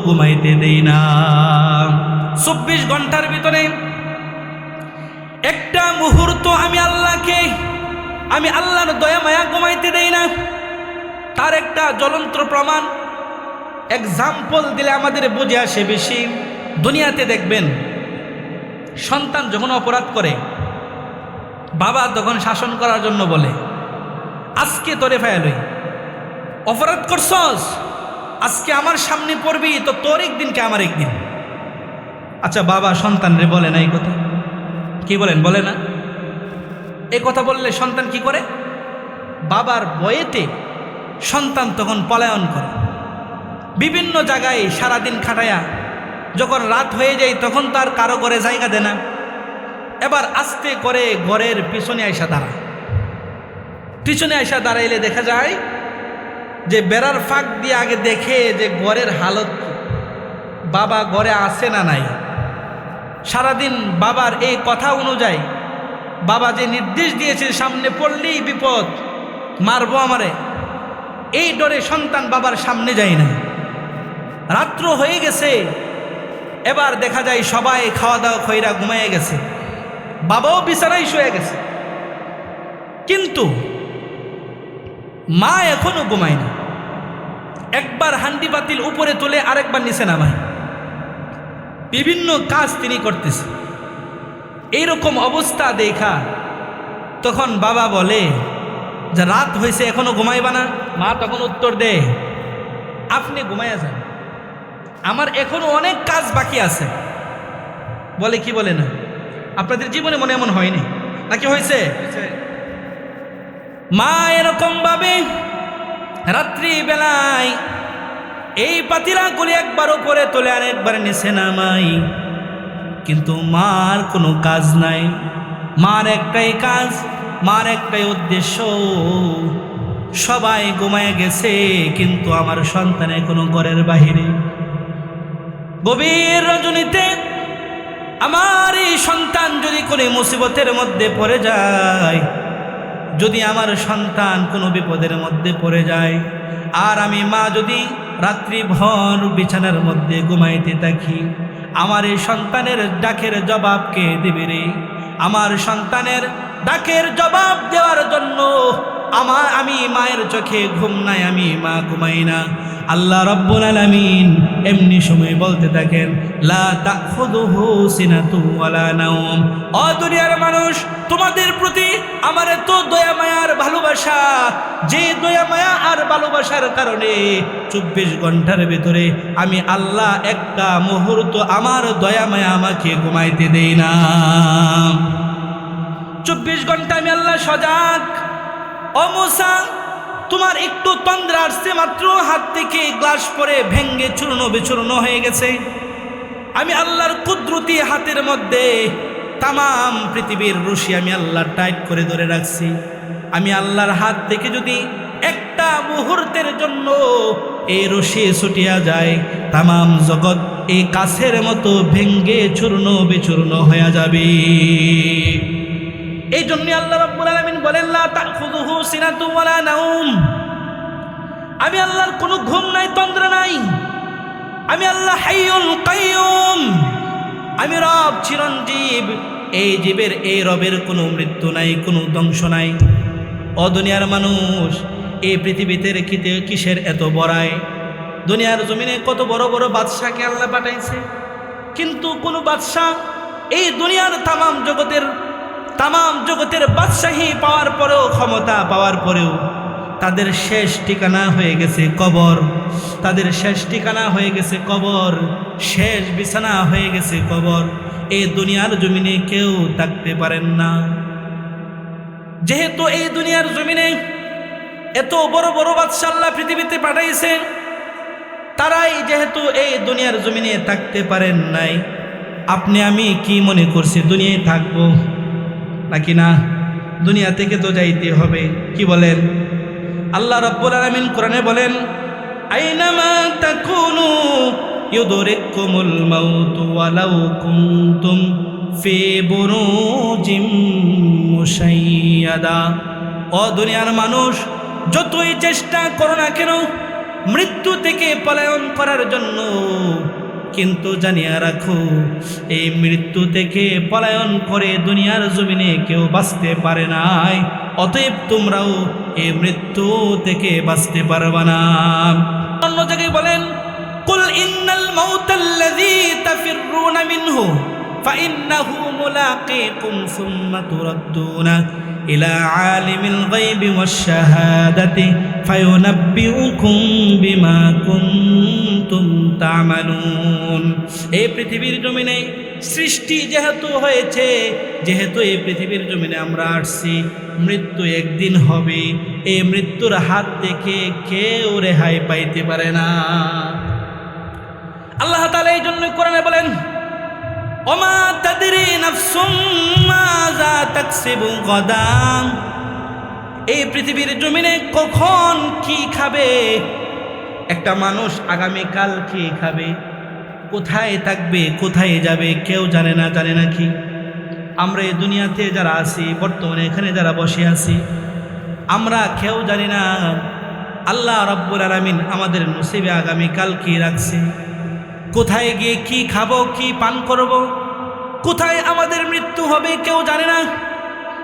ঘুমাইতে দেই না। 24 ঘন্টার ভিতরে একটা মুহূর্ত আমি আল্লাহর দয়া মায়া ঘুমাইতে দেই না। তার একটা জ্বলন্ত প্রমাণ, এক্সাম্পল দিলে আমাদের বুঝে আসে বেশি। দুনিয়াতে দেখবেন সন্তান যখন অপরাধ করে, বাবা তখন শাসন করার জন্য বলে, আজকে তোরে ফায়ালই, অপরাধ করছস, আজকে আমার সামনে পড়বি তো তোর একদিন কে আমার একদিন। আচ্ছা, বাবা সন্তানরে বলে না এই কথা? কি বলেন, বলে না? এই কথা বললে সন্তান কি করে? বাবার ভয়েতে সন্তান তখন পলায়ন করে, বিভিন্ন জায়গায় সারাদিন খাটায়া যখন রাত হয়ে যায় তখন তার কারো ঘরে জায়গা দেয় না। এবার আস্তে করে ঘরের পিছনে আইসা দাঁড়াইলে দেখা যায় যে বেড়ার ফাঁক দিয়ে আগে দেখে যে ঘরের হালত, বাবা ঘরে আছে না নাই। সারাদিন বাবার এই কথা অনুযায়ী, বাবা যে নির্দেশ দিয়েছে সামনে পড়লেই বিপদ, মারবো আমারে, এই ডরে সন্তান বাবার সামনে যায় না। রাত্র হয়ে গেছে, এবার দেখা যায় সবাই খাওয়া দাওয়া খইরা ঘুমাইয়ে গেছে, বাবাও বিছানায় শুয়ে গেছে, কিন্তু মা এখনো ঘুমায় না। একবার হান্ডি পাতিল উপরে তুলে আরেকবার নিচে নামায়, বিভিন্ন কাজ তিনি করতেছে। এইরকম অবস্থা দেখা তখন বাবা বলে যে রাত হয়েছে এখনো ঘুমাইবা না? মা তখন উত্তর দেয়, আপনি ঘুমাইয়া যান, আমার এখনো অনেক কাজ বাকি আছে। বলে কি বলে না? আপনাদের জীবনে মনে এমন হয়নি নাকি হয়েছে? মা এরকম ভাবে রাত্রি বেলায় এই পাতিলাগুলি একবার উপরে তোলে আর একবার নিচে নামাই, কিন্তু মার কোনো কাজ নাই। মার একটাই কাজ, মার একটাই উদ্দেশ্য, সবাই ঘুমায় গেছে কিন্তু আমার সন্তান এখনো ঘরের বাহিরে। গভীর রজনীতে আমার এই সন্তান যদি কোনো মুসিবতের মধ্যে পড়ে যায়, যদি আমার সন্তান কোনো বিপদের মধ্যে পড়ে যায়, আর আমি মা যদি রাত্রিভর বিছানার মধ্যে ঘুমাইতে থাকি, আমার এই সন্তানের ডাকের জবাব কে দেবে রে? আমার সন্তানের ডাকের জবাব দেওয়ার জন্য আমি মায়ের চোখে ঘুম নাই, আমি মা ঘুমাই না। আল্লাহ রাব্বুল আলামিন এমনি সময় বলতে থাকেন, লা তাখুযুহু সিনাতু ওয়ালা নাওম। ও দুনিয়ার মানুষ, তোমাদের প্রতি আমার এত দয়া মায়ার ভালোবাসা, যে দয়া মায়া আর ভালোবাসার কারণে 24 ঘন্টার ভিতরে আমি আল্লাহ একটা মুহূর্ত আমার দয়া মায়া আমাকে ঘুমাইতে দেই না। 24 ঘন্টা আমি আল্লাহ সজাগ। ও মুসা, তোমার একটু তন্দ্রা আসছে মাত্র, হাত থেকে গ্লাস পরে ভেঙ্গে চূর্ণ বিচূর্ণ হয়ে গেছে। আমি আল্লাহর কুদরতি হাতের মধ্যে তামাম পৃথিবীর রশি আমি আল্লাহ টাইট করে ধরে রাখছি। আমি আল্লাহর হাত থেকে যদি একটা মুহূর্তের জন্য এই রশি ছুটিয়া যায়, তামাম জগৎ এই কাছের মতো ভেঙ্গে চূর্ণ বিচূর্ণ হয়ে যাবে। এই জন্য আল্লাহ রাব্বুল আলামিন বলেন, লা তাখুযুহু সিনাতু ওয়ালা নাওম। আমি আল্লাহর কোনো ঘুম নাই, তন্দ্রা নাই। আমি আল্লাহ হাইয়ুল কাইয়ুম, আমি রব চিরঞ্জীব। এই জীবের, এই রবের কোনো মৃত্যু নাই, কোনো ধ্বংস নাই। ও দুনিয়ার মানুষ, এই পৃথিবীতে রেখিতে কিসের এত বড়াই? দুনিয়ার জমিনে কত বড় বড় বাদশাকে আল্লাহ পাঠাইছে, কিন্তু কোনো বাদশাহ এই দুনিয়ার তামাম জগতের বাদশাহী পাওয়ার পরেও, ক্ষমতা পাওয়ার পরেও তাদের শেষ ঠিকানা হয়ে গেছে কবর। তাদের শেষ ঠিকানা হয়ে গেছে কবর, শেষ বিছানা হয়ে গেছে কবর। এই দুনিয়ার জমিনে কেউ থাকতে পারেন না। যেহেতু এই দুনিয়ার জমিনে এত বড় বড় বাদশা আল্লাহ পৃথিবীতে পাঠাইছে, তারাই যেহেতু এই দুনিয়ার জমিনে থাকতে পারেন নাই, আপনি আমি কি মনে করছি দুনিয়ায় থাকবো নাকি না? দুনিয়া থেকে তো যাইতে হবে, কি বলেন? আল্লাহ রাব্বুল আলামিন কোরআনে বলেন, আইনামা তাকুনু ইউদরিকুমুল মাউতু ওয়ালাউ কুনতুম ফি বুরুজিম মুশাইয়াদা। ও দুনিয়ার মানুষ, যতই চেষ্টা করো না কেন মৃত্যু থেকে পলায়ন করার জন্য, কিন্তু জানিয়া রাখো এই মৃত্যু থেকে পলায়ন করে দুনিয়ার জমিনে কেউ বাঁচতে পারে নাই। অতএব তোমরাও এই মৃত্যু থেকে বাঁচতে পারবা না। অন্য জায়গায় বলেন, কুল ইন্নাল মাউতাল্লাযী তাফিররুনা মিনহু ফাইন্নাহু মুলাকীকুম সুম্মা তুরাদ্দুনা ইলা আলিমিল গায়বি ওয়াশ শাহাদাতি ফায়ুনাব্বিউকুম বিমা কুনতুম তা'মালুন। এই পৃথিবীর জমিনে সৃষ্টি যেহেতু হয়েছে, যেহেতু এই পৃথিবীর জমিনে আমরা আসছি, মৃত্যু একদিন হবে। এই মৃত্যুর হাত থেকে কেউ রেহাই পাইতে পারে না। আল্লাহ তাআলা এই জন্য কোরআনে বলেন, ওমা তাদরি নাফসুম মাযা তাকসিবু গাদাম। এই পৃথিবীর জমিনে কখন কি খাবে, একটা মানুষ আগামীকাল কি খাবে, কোথায় থাকবে, কোথায় যাবে কেউ জানে না। জানে নাকি? আমরা এই দুনিয়াতে যারা আছি, বর্তমানে এখানে যারা বসে আছি, আমরা কেউ জানি না আল্লাহ রাব্বুল আলামিন আমাদের নসিবে আগামীকাল কি রাখছে, কোথায় গিয়ে কি খাবো, কি পান করব, কোথায় আমাদের মৃত্যু হবে কেউ জানে না।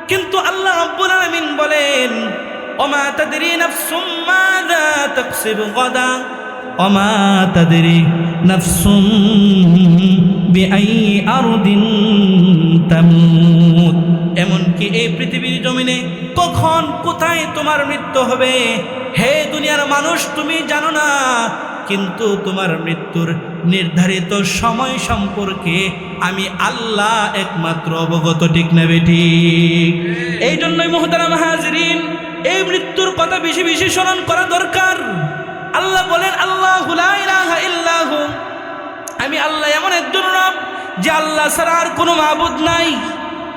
কিন্তু আল্লাহ রাব্বুল আলামিন বলেন, ওমা তাদরি নাফসুম মাযা তাকসিবু গাদা ওমা তাদরি নাফসুম বিআই আরদিন তামুত। এমনকি এই পৃথিবীর জমিনে কখন কোথায় তোমার মৃত্যু হবে, হে দুনিয়ার মানুষ তুমি জানো না। কিন্তু তোমার মৃত্যুর নির্ধারিত সময় সম্পর্কে আমি আল্লাহ একমাত্র অবগত, ঠিক না বেঠিক? এই জন্যই মুহতারাম হাজিরিন, এই মৃত্যুর কথা বেশি বেশি স্মরণ করা দরকার। আল্লাহ বলেন, আল্লাহু লা ইলাহা ইল্লাহু, আমি আল্লাহ এমন একজন রব যে আল্লাহ ছাড়া আর কোনো মাবুদ নাই।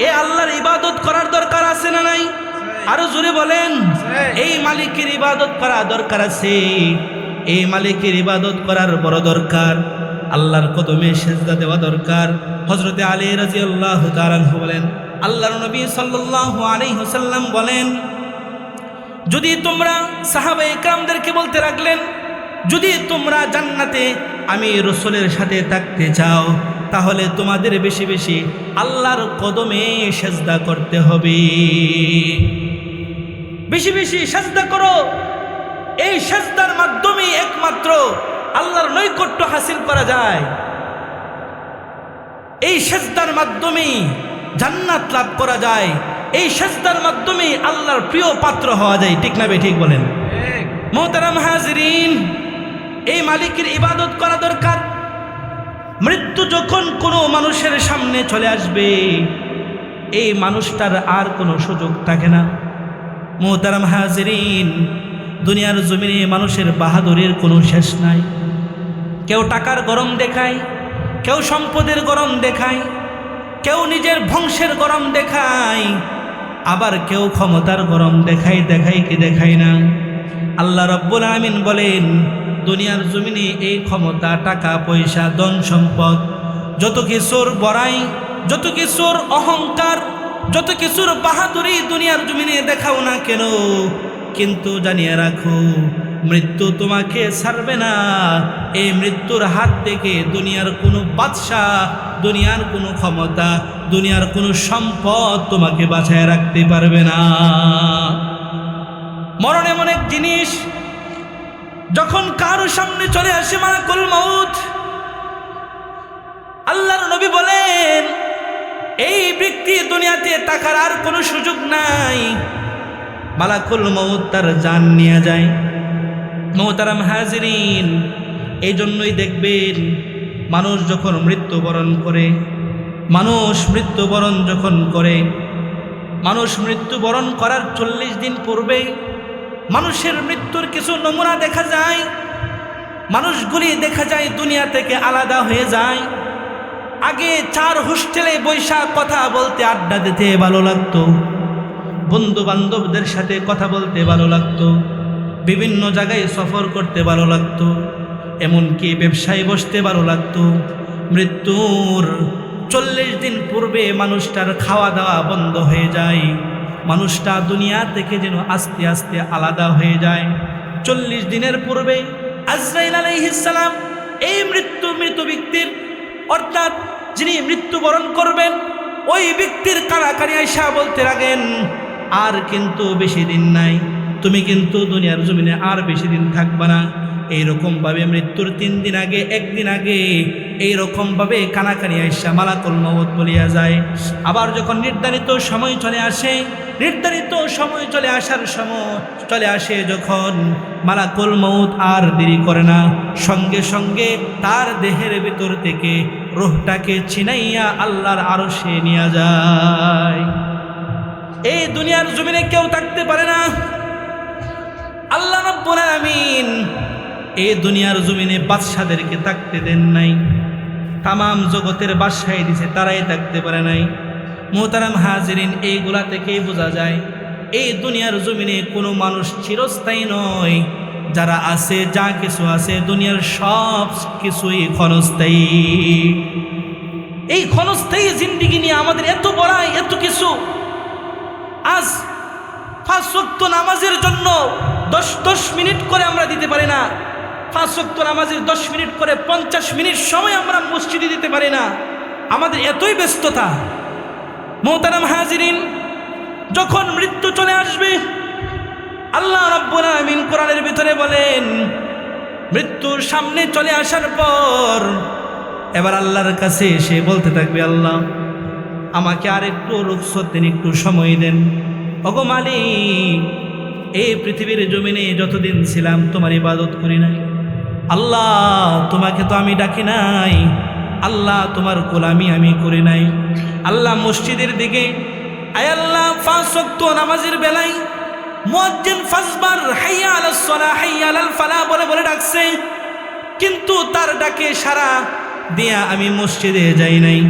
এ আল্লাহর ইবাদত করার দরকার আছে না নাই? আরো জোরে বলেন, এই মালিকের ইবাদত করা দরকার আছে। এই মালিকের ইবাদত করার বড় দরকার। আল্লাহর কদমে সেজদা দেওয়া দরকার। হযরতে আলী রাদিয়াল্লাহু তাআলা আনহু বলেন, আল্লাহর নবী সাল্লাল্লাহু আলাইহি ওয়াসাল্লাম বলেন, যদি তোমরা সাহাবায়ে কেরামদেরকে বলতে লাগলেন, যদি তোমরা জান্নাতে আমি রাসূলের সাথে থাকতে চাও, তাহলে তোমাদের বেশি বেশি আল্লাহর কদমে সেজদা করতে হবে। বেশি বেশি সেজদা করো। এই সেজদার মাধ্যমে একমাত্র আল্লাহর নৈকট্য হাসিল করা যায়। এই সেজদার মাধ্যমে জান্নাত লাভ করা যায়। এই সেজদার মাধ্যমে আল্লাহর প্রিয় পাত্র হওয়া যায়, ঠিক না বেঠিক বলেন? মুহতারাম হাজিরিন, এই মালিকের ইবাদত করা দরকার। মৃত্যু যখন কোনো মানুষের সামনে চলে আসবে, এই মানুষটার আর কোনো সুযোগ থাকে না। মুহতারাম হাজিরিন, দুনিয়ার জমিনে মানুষের বাহাদুরের কোনো শেষ নাই। কেউ টাকার গরম দেখায়, কেউ সম্পদের গরম দেখায়, কেউ নিজের বংশের গরম দেখায়, আবার কেউ ক্ষমতার গরম দেখায়। দেখায় কি দেখায় না? আল্লাহ রাব্বুল আলামিন বলেন, দুনিয়ার জমিনে এই ক্ষমতা, টাকা পয়সা, ধন সম্পদ, যত কিছুর বড়াই, যত কিছুর অহংকার, যত কিছুর বাহাদুরি দুনিয়ার জমিনে দেখাও না কেন, কিন্তু জানিয়ে রাখো মৃত্যু তোমাকে ছাড়বে না। এই মৃত্যুর হাত থেকে দুনিয়ার কোনো বাদশাহ, দুনিয়ার কোনো ক্ষমতা, দুনিয়ার কোনো সম্পদ তোমাকে বাঁচায় রাখতে পারবে না। মরণ এমন এক জিনিস, যখন কারো সামনে চলে আসে মালাকুল মউত, আল্লাহর নবী বলেন, এই ব্যক্তি দুনিয়াতে থাকার আর কোনো সুযোগ নাই। মালাকুল মউত তার জান নিয়ে যায়। মুহতারাম হাজিরিন, এই জন্যই দেখবেন মানুষ যখন মৃত্যুবরণ করে, মানুষ মৃত্যুবরণ যখন করে, মানুষ মৃত্যুবরণ করার 40 দিন পূর্বে মানুষের মৃত্যুর কিছু নমুনা দেখা যায়। মানুষগুলি দেখা যায় দুনিয়া থেকে আলাদা হয়ে যায়। আগে 4 হোস্টেলে বৈশা কথা বলতে, আড্ডা দিতে ভালো লাগতো, বন্ধু বান্ধবদের সাথে কথা বলতে ভালো লাগতো। বিভিন্ন জায়গায় সফর করতে ভালো লাগতো, এমনকি ব্যবসায় বসতে ভালো লাগতো। মৃত্যুর 40 দিন পূর্বে মানুষটার খাওয়া দাওয়া বন্ধ হয়ে যায়, মানুষটা দুনিয়া থেকে যেন আস্তে আস্তে আলাদা হয়ে যায়। 40 দিনের পূর্বে আজরাইল আলাইহিস সালাম এই মৃত ব্যক্তির অর্থাৎ যিনি মৃত্যুবরণ করবেন ওই ব্যক্তির কানাকানি আইসা বলতে লাগেন, আর কিন্তু বেশি দিন নাই, তুমি কিন্তু দুনিয়ার জমিনে আর বেশি দিন থাকবে না। এইরকমভাবে মৃত্যুর 3 দিন আগে 1 দিন আগে এইরকমভাবে কানাকানি আইসা মালাকুল মউত বলিয়া যায়। আবার যখন নির্ধারিত সময় চলে আসে, নির্ধারিত সময় চলে আসে যখন মালাকুল মউত আর দেরি করে না, সঙ্গে সঙ্গে তার দেহের ভিতর থেকে রূহটাকে ছিনাইয়া আল্লাহর আরশে নিয়ে যায়। এই দুনিয়ার জমিনে কেউ থাকতে পারে না। আল্লাহ রাব্বুল আলামিন এই দুনিয়ার জমিনে বাদশাদেরকে থাকতে দেন নাই, তামাম জগতের বাদশাই দিছে, তারাই থাকতে পারে নাই। মুহতারাম হাজিরিন, এইগুলা থেকেই বোঝা যায় এই দুনিয়ার জমিনে কোনো মানুষ চিরস্থায়ী নয়। যারা আছে, যা কিছু আছে দুনিয়ার সব কিছুই ক্ষণস্থায়ী। এই ক্ষণস্থায়ী জিন্দেগি নিয়ে আমাদের এত বড়াই, এত কিছু। আজ 5 ওয়াক্ত নামাজের জন্য 10 মিনিট করে আমরা দিতে পারি না। 5 ওয়াক্ত নামাজের 10 মিনিট করে 50 মিনিট সময় আমরা মসজিদে দিতে পারি না। আমাদের এতই ব্যস্ততা। মুহতারাম হাজিরিন, যখন মৃত্যু চলে আসবে, আল্লাহ রাব্বুল আলামিন কোরআনের ভিতরে বলেন, মৃত্যুর সামনে চলে আসার পর এবার আল্লাহর কাছে এসে বলতে থাকবে, আল্লাহ আমাকে আর একটু রুখসত দেন, একটু সময় দেন। ওগো মালিক, এই পৃথিবীর জমিনে যতদিন ছিলাম তোমার ইবাদত করি নাই। আল্লাহ তোমাকে তো আমি ডাকি নাই, আল্লাহ তোমার গোলামি আমি করি নাই। আল্লাহ মসজিদের দিকে, আয় আল্লাহ 5 ওয়াক্ত নামাজের বেলায় মুয়াজ্জিন 5 বার হাইয়া আলাস সালাহ হাইয়া আলাল ফালাহ বলে বলে ডাকছে, কিন্তু তার ডাকে সাড়া দিয়া আমি মসজিদে যাই নাই।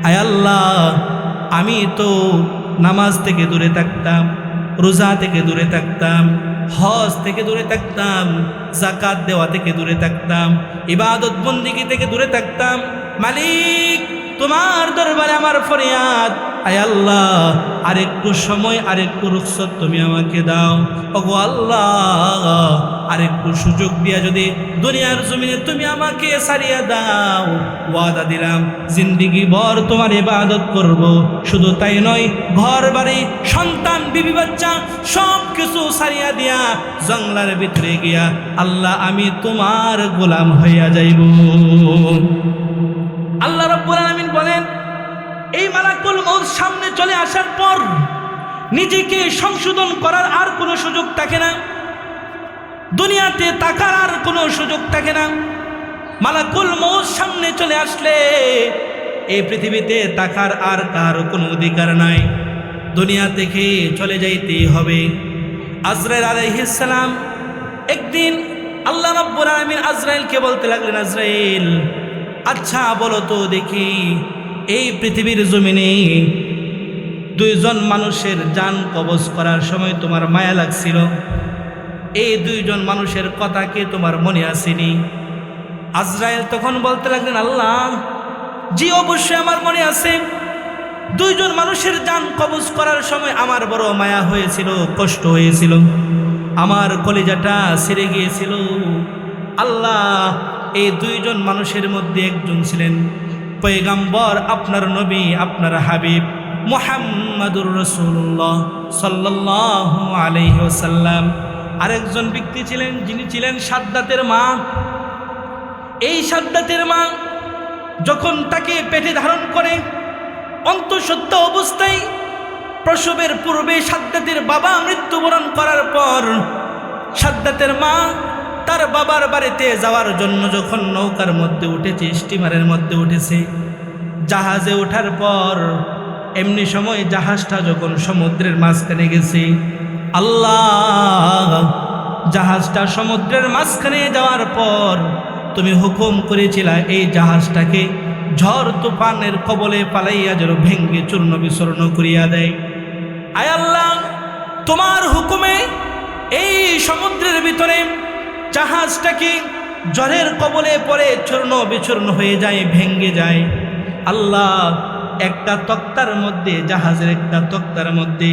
আয় আল্লাহ, আমি তো নামাজ থেকে দূরে থাকতাম, রোজা থেকে দূরে থাকতাম, হজ থেকে দূরে থাকতাম, যাকাত দেওয়া থেকে দূরে থাকতাম, ইবাদত বন্দেগী থেকে দূরে থাকতাম। মালিক, তোমার দরবারে আমার ফরিয়াদ, আয় আল্লাহ আরেকটু সময়, আরেকটু রুখসত তুমি আমাকে দাও। ওগো আল্লাহ, আরেকটু সুযোগ দিয়া যদি দুনিয়ার জমিনে তুমি আমাকে ছাড়িয়া দাও, ওয়াদা দিলাম জিন্দেগি ভর তোমার ইবাদত করব। শুধু তাই নয়, ঘর বাড়ি, সন্তান, বিবি বাচ্চা সব কিছু ছাড়িয়া দিয়া জঙ্গলার ভিতরে গিয়া আল্লাহ আমি তোমার গোলাম হইয়া যাইব। আল্লাহ রাব্বুল আলামিন বলেন, এই মালাকুল মউত সামনে চলে আসার পর নিজেকে সংশোধন করার আর কোনো সুযোগ থাকে না, দুনিয়াতে তাকার আর কোনো সুযোগ থাকে না। মালাকুল মউত সামনে চলে আসলে এই পৃথিবীতে তাকার আর কার কোনো অধিকার নাই, দুনিয়া থেকে চলে যাইতেই হবে। আজরাইল আলাইহিস সালাম একদিন আল্লাহ রাব্বুল আলামিন আজরাইলকে বলতে লাগলেন, আজরাইল আচ্ছা বলো তো দেখি, এই পৃথিবীর জমিনে 2 জন মানুষের জান কবজ করার সময় তোমার মায়া লাগছিল, এই 2 জন মানুষের কথা কি তোমার মনে আসেনি? আজরাইল তখন বলতে লাগলেন, আল্লাহ জি অবশ্যই আমার মনে আছে। 2 জন মানুষের জান কবজ করার সময় আমার বড় মায়া হয়েছিল, কষ্ট হয়েছিল, আমার কলিজাটা ছিঁড়ে গিয়েছিল। আল্লাহ, এই 2 জন মানুষের মধ্যে একজন ছিলেন পয়গম্বর, আপনার নবী, আপনার হাবিব মুহাম্মাদুর রাসূলুল্লাহ সাল্লাল্লাহু আলাইহি ওয়াসাল্লাম। আরেকজন ব্যক্তি ছিলেন যিনি ছিলেন সাদ্দাতের মা। এই সাদ্দাতের মা যখন তাকে পেটে ধারণ করে অন্তঃসত্ত্ব অবস্থায়, প্রসবের পূর্বে সাদ্দাতের বাবা মৃত্যুবরণ করার পর সাদ্দাতের মা তার বাবার বাড়িতে যাওয়ার জন্য যখন নৌকার মধ্যে উঠেছে, স্টিমারের মধ্যে উঠেছে, জাহাজে ওঠার পর এমনি সময় জাহাজটা যখন সমুদ্রের মাঝখানে গেছে, আল্লাহ জাহাজটা সমুদ্রের মাঝখানে যাওয়ার পর তুমি হুকুম করেছিলা এই জাহাজটাকে ঝড় তুফানের কবলে পালাইয়া যেন ভেঙ্গে চূর্ণ বিচূর্ণ করিয়া দেয়। আয় আল্লাহ, তোমার হুকুমে এই সমুদ্রের ভিতরে জাহাজটাকে ঝড়ের কবলে পড়ে চূর্ণ বিচূর্ণ হয়ে যায়, ভেঙ্গে যায়। আল্লাহ একটা তক্তার মধ্যে, জাহাজের একটা তক্তার মধ্যে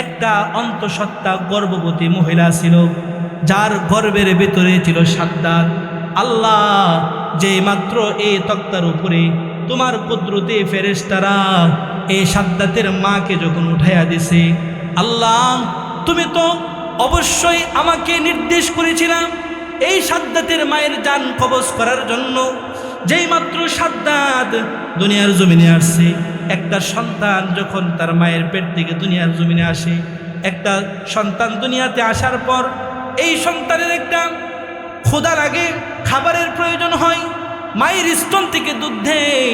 একটা অন্তঃসত্ত্বা গর্ভবতী মহিলা ছিল, যার গর্ভের ভিতরে ছিল সাদ্দাত। আল্লাহ যে মাত্র এই তক্তার উপরে তোমার কুদরতে ফেরেশতারা এই সাদ্দাতের মাকে যখন উঠাইয়া দিছে, আল্লাহ তুমি তো অবশ্যই আমাকে নির্দেশ করেছিলাম এই সাদ্দাতের মায়ের জান কবজ করার জন্য। যেই মাত্র সাদ্দাত দুনিয়ার জমিনে আসছে, একটা সন্তান যখন তার মায়ের পেট থেকে দুনিয়ার জমিনে আসে, একটা সন্তান দুনিয়াতে আসার পর এই সন্তানের একটা ক্ষুধা লাগে, খাবারের প্রয়োজন হয়, মায়ের স্তন থেকে দুধ দেয়,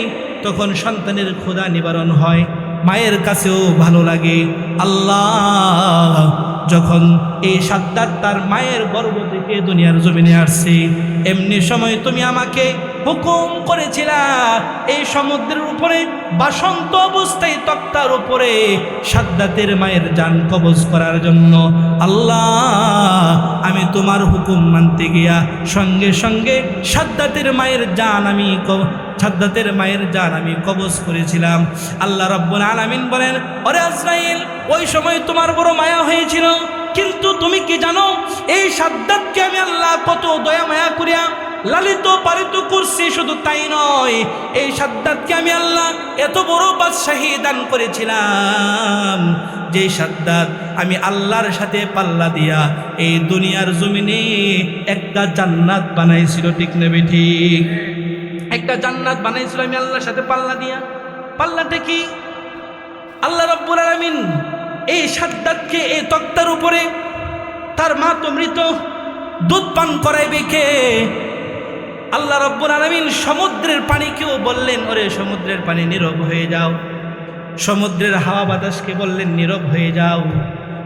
তখন সন্তানের ক্ষুধা নিবারণ হয়, মায়ের কাছেও ভালো লাগে। আল্লাহ যখন এই সাদ্দাত তার মায়ের গর্ভ থেকে দুনিয়ার জমিনে আসছে, এমনি সময় তুমি আমাকে হুকুম করেছিলা এই সমুদ্রের উপরে বাসন্ত অবস্থায় তক্তার উপরে সাদ্দাতের মায়ের জান কবজ করার জন্য। আল্লাহ আমি তোমার হুকুম মানতে গিয়া সঙ্গে সঙ্গে সাদ্দাতের মায়ের জান আমি কবজ করেছিলাম। আল্লাহ রাব্বুল আলামিন বলেন, ওরে আজরাইল, ওই সময় তোমার বড় মায়া হয়েছিল, কিন্তু তুমি কি জানো এই সাদ্দাতকে আমি আল্লাহ কত দয়া মায়া করিয়া লালিত পালিত করছি। শুধু তাই নয়, এই সাদ্দাতকে আমি আল্লাহ এত বড় বাদশাহী দান করেছিলাম, যে সাদ্দাত আমি আল্লাহর সাথে পাল্লা দিয়া এই দুনিয়ার জমিনে একটা জান্নাত বানাইছিল। ঠিক না ঠিক? একটা জান্নাত বানাইছিল আমি আল্লাহর সাথে পাল্লা দিয়া। পাল্লাটা কি? আল্লাহ রাব্বুল আলামিন এই সাদ্দাতকে এই তক্তার উপরে, তার মা তো মৃত, দুধ পান করাইবে কে? আল্লাহ রাব্বুল আলামিন সমুদ্রের পানিকেও বললেন, ওরে সমুদ্রের পানি নীরব হয়ে যাও। সমুদ্রের হাওয়া বাতাসকে বললেন, নীরব হয়ে যাও।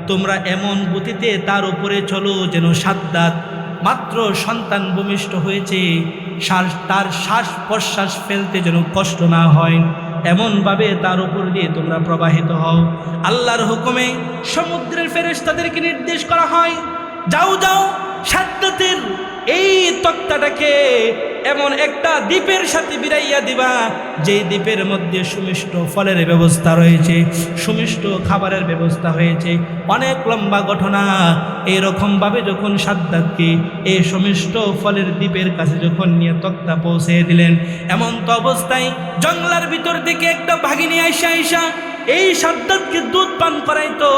তোমরা এমন গতিতে তার উপরে চলো যেন সাদ্দাত মাত্র সন্তান ভূমিষ্ঠ হয়েছে, তার শ্বাস প্রশ্বাস ফেলতে যেন কষ্ট না হয়, এমনভাবে তার উপর দিয়ে তোমরা প্রবাহিত হও। আল্লাহর হুকুমে সমুদ্রের ফেরেশতাদেরকে নির্দেশ করা হয়, যাও যাও সাদ্দাতের এই তক্তাটাকে এমন একটা দ্বীপের সাথে বিরাইয়া দিবা, যে দ্বীপের মধ্যে সুমিষ্ট ফলের ব্যবস্থা রয়েছে, সুমিষ্ট খাবারের ব্যবস্থা হয়েছে। অনেক লম্বা ঘটনা। এইরকমভাবে যখন সাদ্দাতকে এই সুমিষ্ট ফলের দ্বীপের কাছে যখন নিয়ে তক্তা পৌঁছে দিলেন, এমন তো অবস্থায় জঙ্গলার ভিতর থেকে একটা বাঘিনী আইসা এই সাদ্দাতকে দুধ পান করাইতো।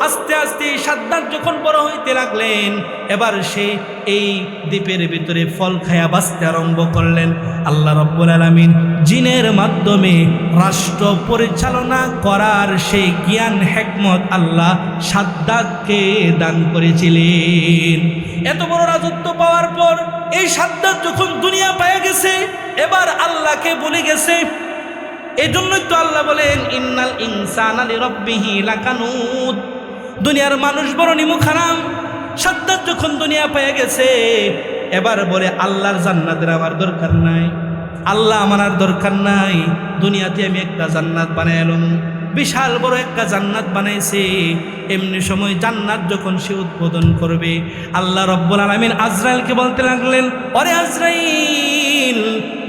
আস্তে আস্তে সাদ্দাত যখন বড় হইতে লাগলেন, এবার সে এই দ্বীপের ভিতরে ফল খায়া বাঁচতে আরম্ভ করলেন। আল্লাহ রাব্বুল আলামিন জিনের মাধ্যমে রাষ্ট্র পরিচালনা করার সেই জ্ঞান হিকমত আল্লাহ সাদ্দাতকে দান করেছিলেন। এত বড় রাজত্ব পাওয়ার পর এই সাদ্দাত যখন দুনিয়া পেয়ে গেছে, এবার আল্লাহকে ভুলে গেছে। এই জন্যই তো আল্লাহ বলেন, ইন্নাল ইনসানা লিরাব্বিহি লাকানুদ। দুনিয়ার মানুষ বড় নিমুখারাম। সাদ্দাত যখন দুনিয়া পেয়ে গেছে, এবার বলে আল্লাহর জান্নাতের আমার দরকার নাই, আল্লাহ আমার আর দরকার নাই, দুনিয়াতে আমি একটা জান্নাত বানাইলাম। বিশাল বড় একটা জান্নাত বানাইছে। এমনি সময় জান্নাত যখন সে উদ্বোধন করবে, আল্লাহ রাব্বুল আলামিন আজরাইলকে বলতে লাগলেন, ওরে আজরাইল,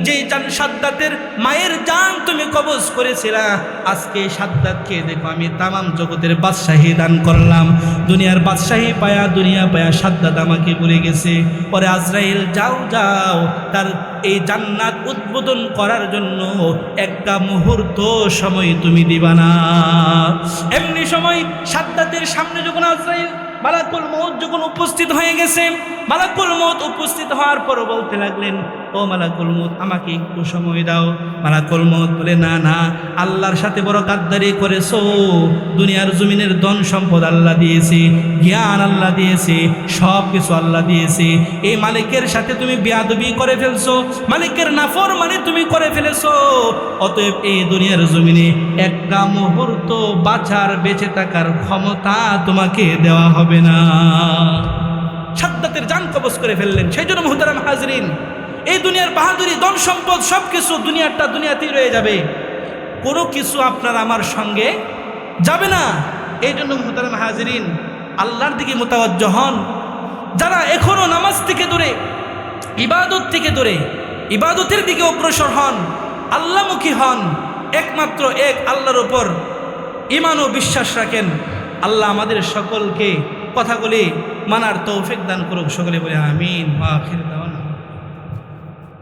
যে সাদ্দাতের মায়ের জান তুমি কবজ করেছিলা, আজকে সাদ্দাতকে দেখো আমি তামাম জগতের বাদশাহী দান করলাম। দুনিয়ার বাদশাহী পায়া, দুনিয়া পায়া সাদ্দাত আমাকে ভুলে গেছে। পরে আজরাইল, যাও যাও, তার এই জান্নাত উদ্বোধন করার জন্য একটা মুহূর্ত সময় তুমি দিবা না। এমনি সময় সাদ্দাতের সামনে যখন আজরাইল মালাকুল মউত যখন উপস্থিত হয়ে গেছে, মালাকুল মউত উপস্থিত হওয়ার পর বলতে লাগলেন, ও মালাকুল মউত, আমাকে একটু সময় দাও। মালাকুল মউত বলে, না না, আল্লাহর সাথে বড় গাদ্দারি করেছো। দুনিয়ার জমিনের ধন সম্পদ আল্লাহ দিয়েছে, জ্ঞান আল্লাহ দিয়েছে, সব কিছু আল্লাহ দিয়েছে। এই মালিকের সাথে তুমি বেয়াদবি করে ফেলছো, মালিকের নাফরমানি তুমি করে ফেলেছো। অতএব এই দুনিয়ার জমিনে একটা মুহূর্ত বাঁচার, বেঁচে থাকার ক্ষমতা তোমাকে দেওয়া হবে না। সাদ্দাতের জান কবজ করে ফেললেন। সেই জন্য মুহতারাম হাজরিন, এই দুনিয়ার বাহাদুরি, ধন সম্পদ সবকিছু দুনিয়ারটা দুনিয়াতেই রয়ে যাবে, কোনো কিছু আপনার আমার সঙ্গে যাবে না। এই জন্য মুহতারাম হাজরিন, আল্লাহর দিকে মুতাওয়াজ্জ হন। যারা এখনো নামাজ থেকে দূরে, ইবাদত থেকে দূরে, ইবাদতের দিকে অগ্রসর হন, আল্লাহমুখী হন, একমাত্র এক আল্লাহর উপর ঈমান ও বিশ্বাস রাখেন, আল্লাহ আমাদের সকলকে কথাগুলি মানার তৌফিক দান করুক। সকলে বলে আমিন। ওয়া আখির দাওয়ানা।